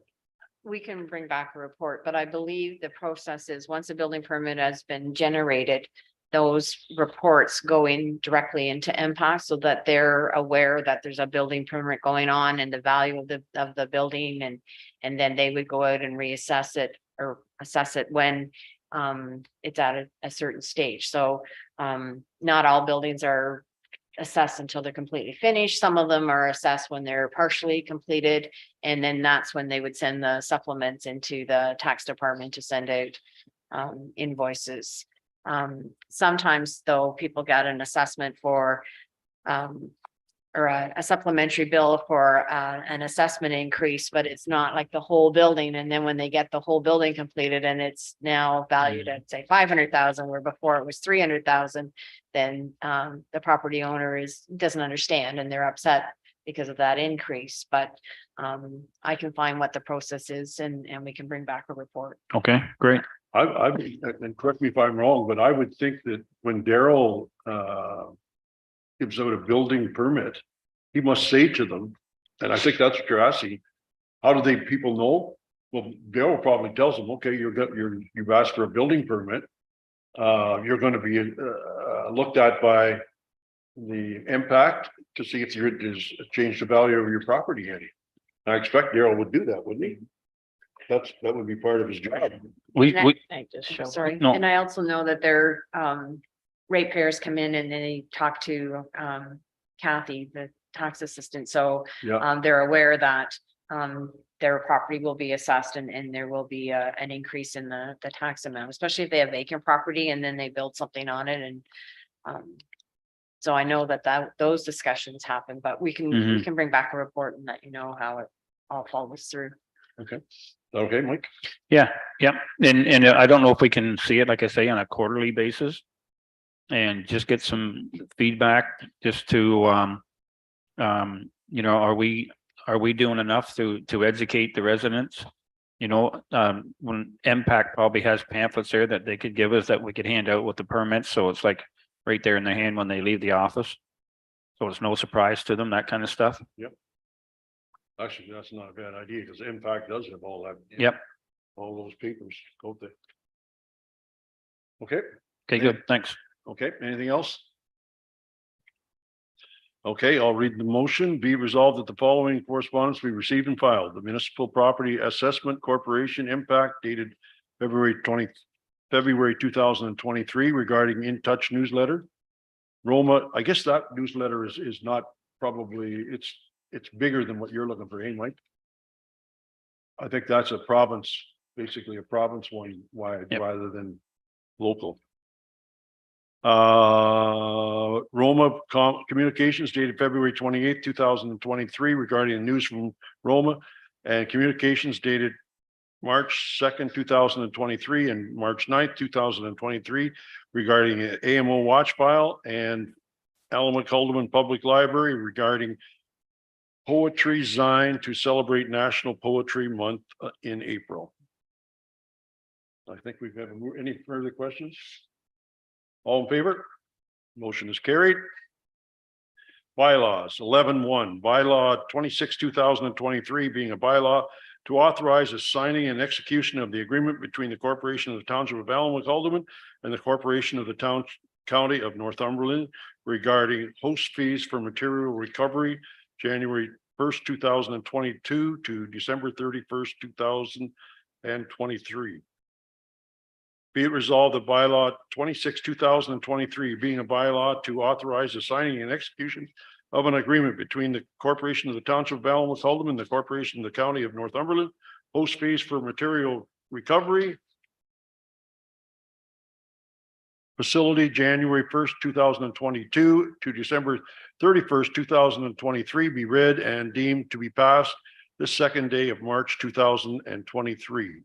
We can bring back a report, but I believe the process is once a building permit has been generated, those reports go in directly into Impact so that they're aware that there's a building permit going on and the value of the building and then they would go out and reassess it or assess it when it's at a certain stage. So not all buildings are assessed until they're completely finished. Some of them are assessed when they're partially completed. And then that's when they would send the supplements into the tax department to send out invoices. Sometimes though, people get an assessment for or a supplementary bill for an assessment increase, but it's not like the whole building. And then when they get the whole building completed and it's now valued at say 500,000, where before it was 300,000, then the property owner doesn't understand and they're upset because of that increase. But I can find what the process is and we can bring back a report. Okay, great. And correct me if I'm wrong, but I would think that when Daryl gives out a building permit, he must say to them, and I think that's what you're asking, how do people know? Well, Daryl probably tells them, okay, you've asked for a building permit. You're going to be looked at by the Impact to see if there's changed the value of your property any. I expect Daryl would do that, wouldn't he? That would be part of his job. We I just show. Sorry, No. and I also know that they're ratepayers come in and they talk to Kathy, the tax assistant. So Yeah, they're aware that their property will be assessed and there will be an increase in the tax amount, especially if they have vacant property and then they build something on it and so I know that those discussions happen, but we Mhm. can bring back a report and let you know how it all follows through. okay, Mike. Yeah, yeah. And I don't know if we can see it, like I say, on a quarterly basis. And just get some feedback just to, you know, are we doing enough to educate the residents? You know, when MPAC probably has pamphlets there that they could give us that we could hand out with the permits. So it's like right there in their hand when they leave the office. So it's no surprise to them, that kind of stuff. Actually, that's not a bad idea because Impact does have all that. Yep. All those papers go there. Okay, Okay, good. Thanks. okay, anything else? Okay, I'll read the motion. Be resolved that the following correspondence be received and filed. The Municipal Property Assessment Corporation impact dated February 2023 regarding In Touch newsletter. Roma, I guess that newsletter is not probably, it's bigger than what you're looking for, hey, Mike? I think that's a province, basically a province one wide Yep. rather than local. Roma Communications dated February 28th, 2023 regarding the news from Roma, and communications dated March 2nd, 2023 and March 9th, 2023 regarding an AMO watch file, and Alma Calderman Public Library regarding Poetry Zine to celebrate National Poetry Month in April. I think we've got any further questions? All in favor? Motion is carried. Bylaws 11.1, bylaw 26, 2023 being a bylaw to authorize the signing and execution of the agreement between the Corporation of the Township of Alma Calderman and the Corporation of the County of Northumberland regarding host fees for material recovery, January 1st, 2022 to December 31st, 2023. Be it resolved that bylaw 26, 2023 being a bylaw to authorize the signing and execution of an agreement between the Corporation of the Township of Alma Calderman and the Corporation of the County of Northumberland, host fees for material recovery facility, January 1st, 2022 to December 31st, 2023 be read and deemed to be passed the second day of March 2023.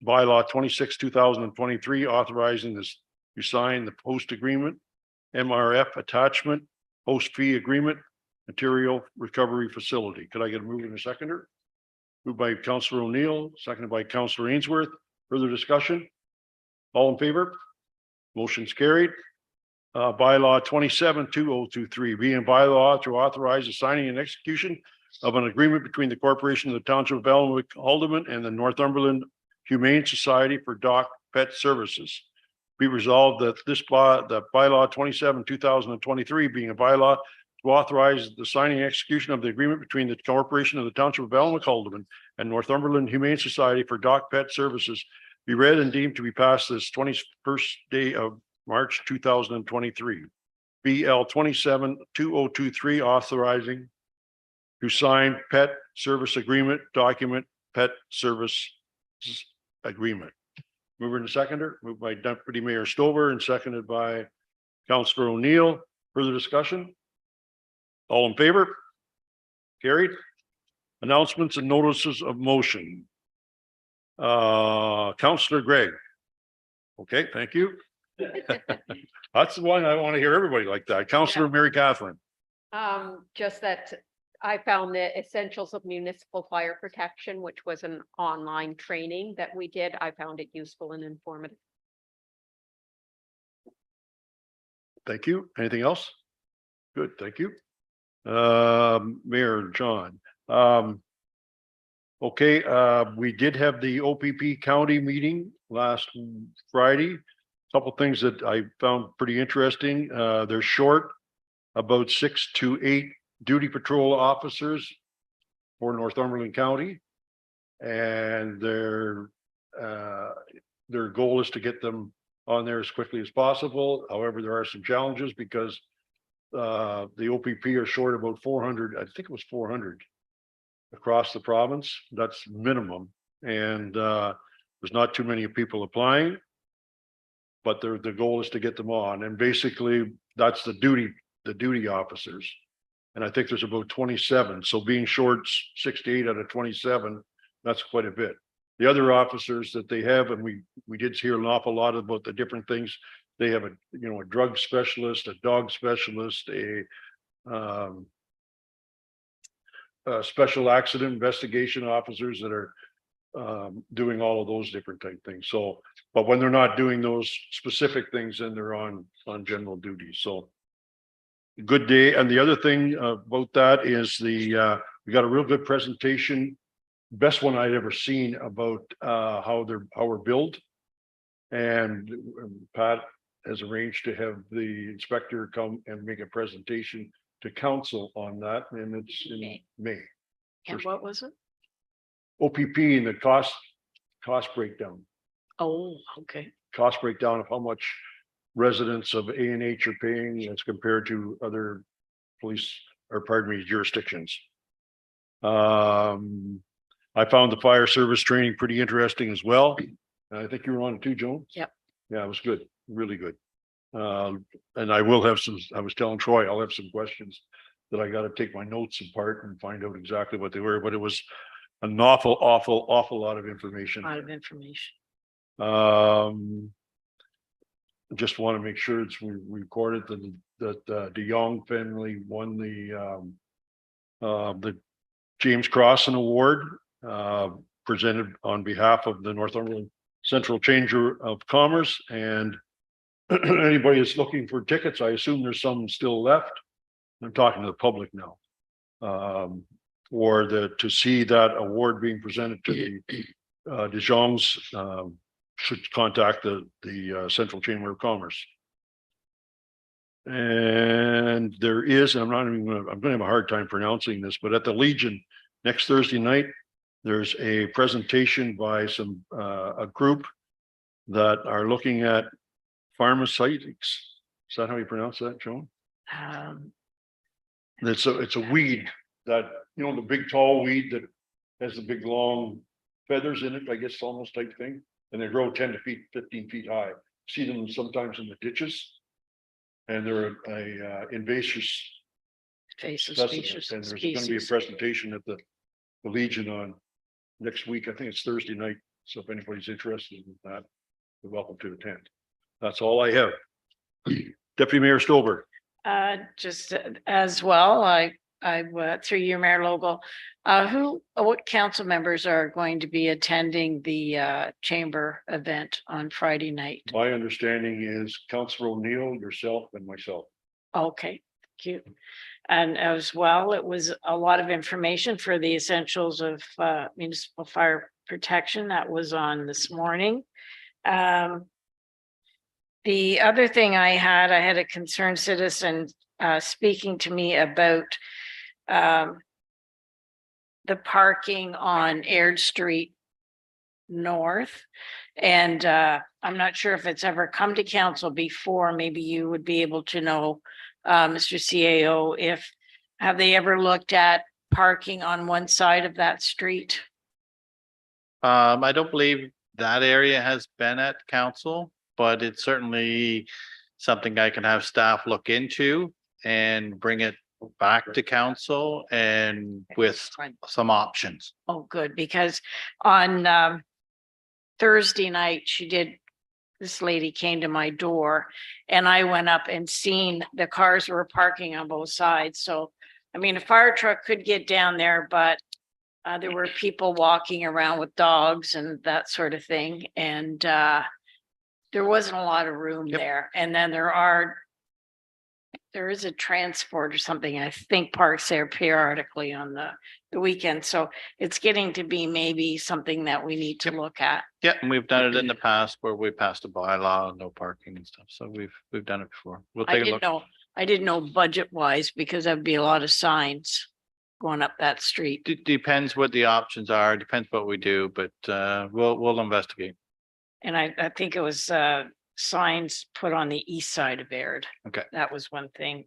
Bylaw 26, 2023 authorizing this to sign the post agreement, MRF attachment, host fee agreement, material recovery facility. Could I get a move in a seconder? Moved by Councillor O'Neill, seconded by Councillor Ainsworth. Further discussion? All in favor? Motion's carried. Bylaw 27, 2023 being bylaw to authorize the signing and execution of an agreement between the Corporation of the Township of Alma Calderman and the Northumberland Humane Society for Dog Pet Services. Be resolved that the bylaw 27, 2023 being a bylaw to authorize the signing and execution of the agreement between the Corporation of the Township of Alma Calderman and Northumberland Humane Society for Dog Pet Services be read and deemed to be passed this 21st day of March 2023. BL 27, 2023 authorizing to sign pet service agreement document, pet service agreement. Mover and seconder, moved by Deputy Mayor Stover and seconded by Councillor O'Neill. Further discussion? All in favor? Carried. Announcements and notices of motion. Councillor Gregg. Okay, thank you. That's the one I want to hear everybody like that. Councillor Mary Catherine. Just that I found the Essentials of Municipal Fire Protection, which was an online training that we did. I found it useful and informative. Thank you. Anything else? Good, thank you. Mayor John. Okay, we did have the OPP County meeting last Friday. Couple things that I found pretty interesting. They're short, about 6 to 8 duty patrol officers for Northumberland County. And they're their goal is to get them on there as quickly as possible. However, there are some challenges because the OPP are short about 400, I think it was 400 across the province. That's minimum. And there's not too many people applying. But the goal is to get them on. And basically that's the duty officers. And I think there's about 27. So being short 68 out of 27, that's quite a bit. The other officers that they have, and we did hear an awful lot about the different things. They have a drug specialist, a dog specialist, a special accident investigation officers that are doing all of those different type things. So, but when they're not doing those specific things, then they're on general duty. So good day. And the other thing about that is we got a real good presentation, best one I'd ever seen about how we're billed. And Pat has arranged to have the inspector come and make a presentation to council on that, and it's in May. And what was it? OPP and the cost breakdown. Oh, okay. Cost breakdown of how much residents of A&H are paying as compared to other police, or pardon me, jurisdictions. I found the fire service training pretty interesting as well. I think you were on it too, Joan. Yep. Yeah, it was good, really good. And I will have I was telling Troy, I'll have some questions that I got to take my notes apart and find out exactly what they were, but it was an awful lot of information. A lot of information. Just want to make sure it's recorded that De Jong family won the James Crossan Award, presented on behalf of the Northumberland Central Chamber of Commerce. And anybody that's looking for tickets, I assume there's some still left. I'm talking to the public now. Or to see that award being presented to the De Jongs, should contact the Central Chamber of Commerce. And there is, and I'm gonna have a hard time pronouncing this, but at the Legion next Thursday night, there's a presentation by a group that are looking at pharmaceutics. Is that how you pronounce that, Joan? It's a weed that, the big tall weed that has the big long feathers in it, I guess, almost type thing. And they grow 10 to 15 feet high. See them sometimes in the ditches. And they're a invasive species. And there's going to be a presentation at the Legion on next week. I think it's Thursday night. So if anybody's interested in that, you're welcome to attend. That's all I have. Deputy Mayor Stolberg. Just as well, I through you, Mayor Logal, what council members are going to be attending the chamber event on Friday night? My understanding is Councilor O'Neill, yourself, and myself. Okay, thank you. And as well, it was a lot of information for the essentials of municipal fire protection that was on this morning. The other thing I had a concerned citizen speaking to me about the parking on Aird Street North. And I'm not sure if it's ever come to council before. Maybe you would be able to know, Mr. CAO, have they ever looked at parking on one side of that street? I don't believe that area has been at council, but it's certainly something I can have staff look into and bring it back to council and with some options. Oh, good, because on Thursday night, this lady came to my door and I went up and seen the cars were parking on both sides. So, I mean, a fire truck could get down there, but there were people walking around with dogs and that sort of thing. And there wasn't a lot of room there. And then there is a transport or something, I think, parks there periodically on the weekend. So it's getting to be maybe something that we need to look at. Yeah, and we've done it in the past where we passed a bylaw, no parking and stuff. So we've done it before. We'll take a look. I didn't know budget wise, because that'd be a lot of signs. going up that street. Depends what the options are, depends what we do, but we'll investigate. And I think it was signs put on the east side of Baird. Okay. That was one thing.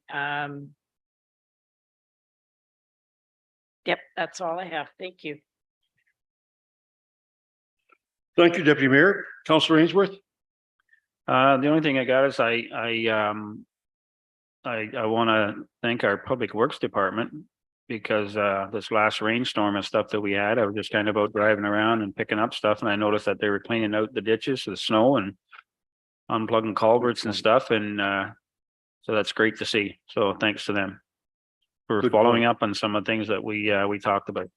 Yep, that's all I have. Thank you. Thank you, Deputy Mayor. Councillor Ainsworth? The only thing I got is I want to thank our Public Works Department because this last rainstorm and stuff that we had, I was just kind of out driving around and picking up stuff, and I noticed that they were cleaning out the ditches, the snow, and unplugging culverts and stuff, and so that's great to see. So thanks to them for Good following point. up on some of the things that we talked about.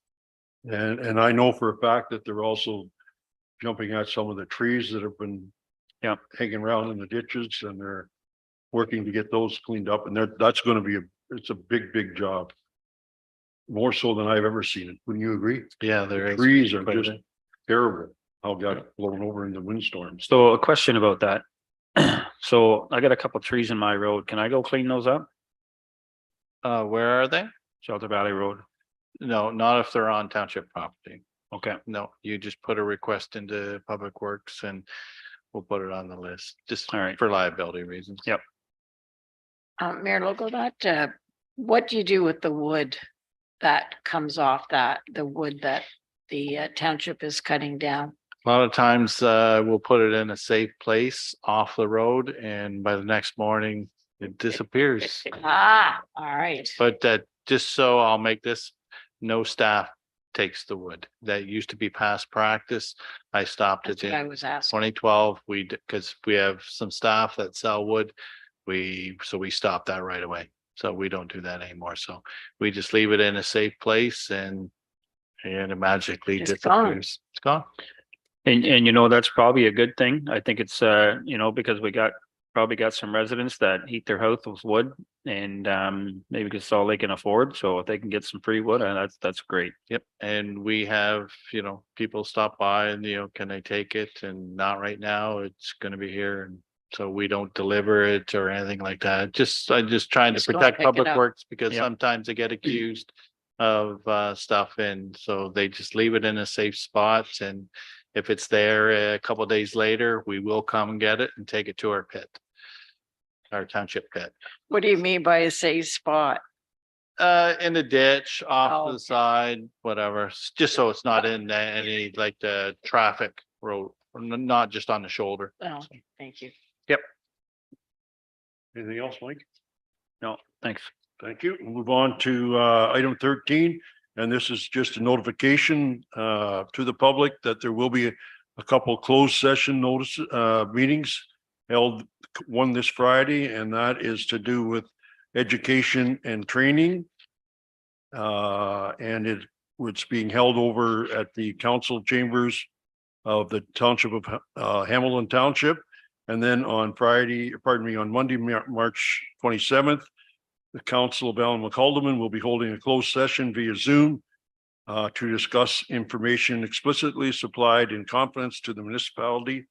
And I know for a fact that they're also jumping at some of the trees that have been hanging around in the ditches, and they're working to get those cleaned up, and that's going to be it's a big job. More so than I've ever seen it. Wouldn't you agree? Yeah, there The is. trees are quite a just bit. terrible. How it got blown over in the windstorms. So a question about that. So I got a couple trees in my road. Can I go clean those up? Where are they? Shelter Valley Road. No, not if they're on township property. Okay. No, you just put a request into Public Works and we'll put it on the list, just All right. for liability reasons. Yep. Mayor Logo, that what do you do with the wood that comes off the wood that the township is cutting down? A lot of times, we'll put it in a safe place off the road and by the next morning it disappears. Ah, all right. But just so I'll make this, no staff takes the wood. That used to be past practice. I stopped That's it what I in was asking. 2012. Because we have some staff that sell wood. So we stopped that right away. So we don't do that anymore. So we just leave it in a safe place and it magically It's gone. disappears. It's gone. And you know, that's probably a good thing. I think it's you know, because we probably got some residents that heat their house with wood and maybe because it's all they can afford. So if they can get some free wood, that's great. Yep. And we have, people stop by and, can they take it? And not right now, it's gonna be here. And so we don't deliver it or anything like that. I'm just trying to Just don't protect pick it Public up. Works because Yep. sometimes they get accused of stuff. And so they just leave it in a safe spot. And if it's there a couple of days later, we will come and get it and take it to our pit. Our township pit. What do you mean by a safe spot? In the ditch, off Oh, to the okay. side, whatever, just so it's not in any like the traffic road, not just on the shoulder. Oh, thank you. Anything else, Mike? No, thanks. Thank you. We'll move on to item 13. And this is just a notification to the public that there will be a couple closed session notice meetings held, one this Friday, and that is to do with education and training. And it's being held over at the council chambers of the township of Hamilton Township. And then on Monday, March 27th, the Council of Allen-McAlderman will be holding a closed session via Zoom to discuss information explicitly supplied in confidence to the municipality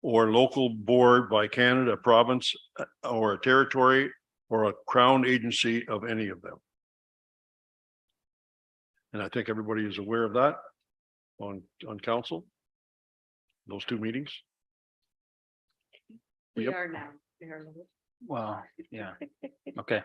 or local board by Canada, province, or a territory, or a crown agency of any of them. And I think everybody is aware of that on council, those two meetings. We Yep. are now. Mayor Logo. Well, yeah. Okay.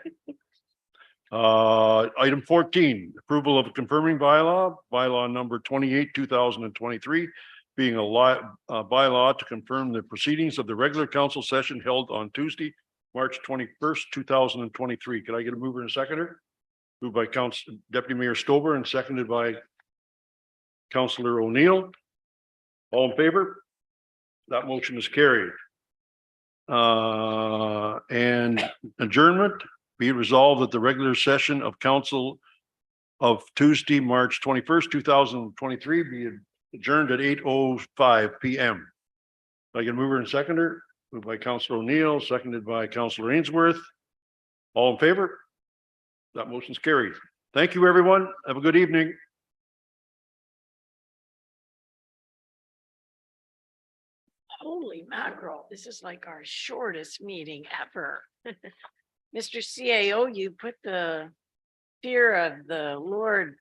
Item 14, approval of a confirming bylaw number 28, 2023, being a bylaw to confirm the proceedings of the regular council session held on Tuesday, March 21st, 2023. Could I get a mover and a seconder? Moved by Deputy Mayor Stover and seconded by Councillor O'Neill. All in favor? That motion is carried. And adjournment, be it resolved that the regular session of council of Tuesday, March 21st, 2023 be adjourned at 8:05 p.m. I can mover and seconder, moved by Councillor O'Neill, seconded by Councillor Ainsworth. All in favor? That motion's carried. Thank you, everyone. Have a good evening. Holy mackerel, this is like our shortest meeting ever. Mr. CAO, you put the fear of the Lord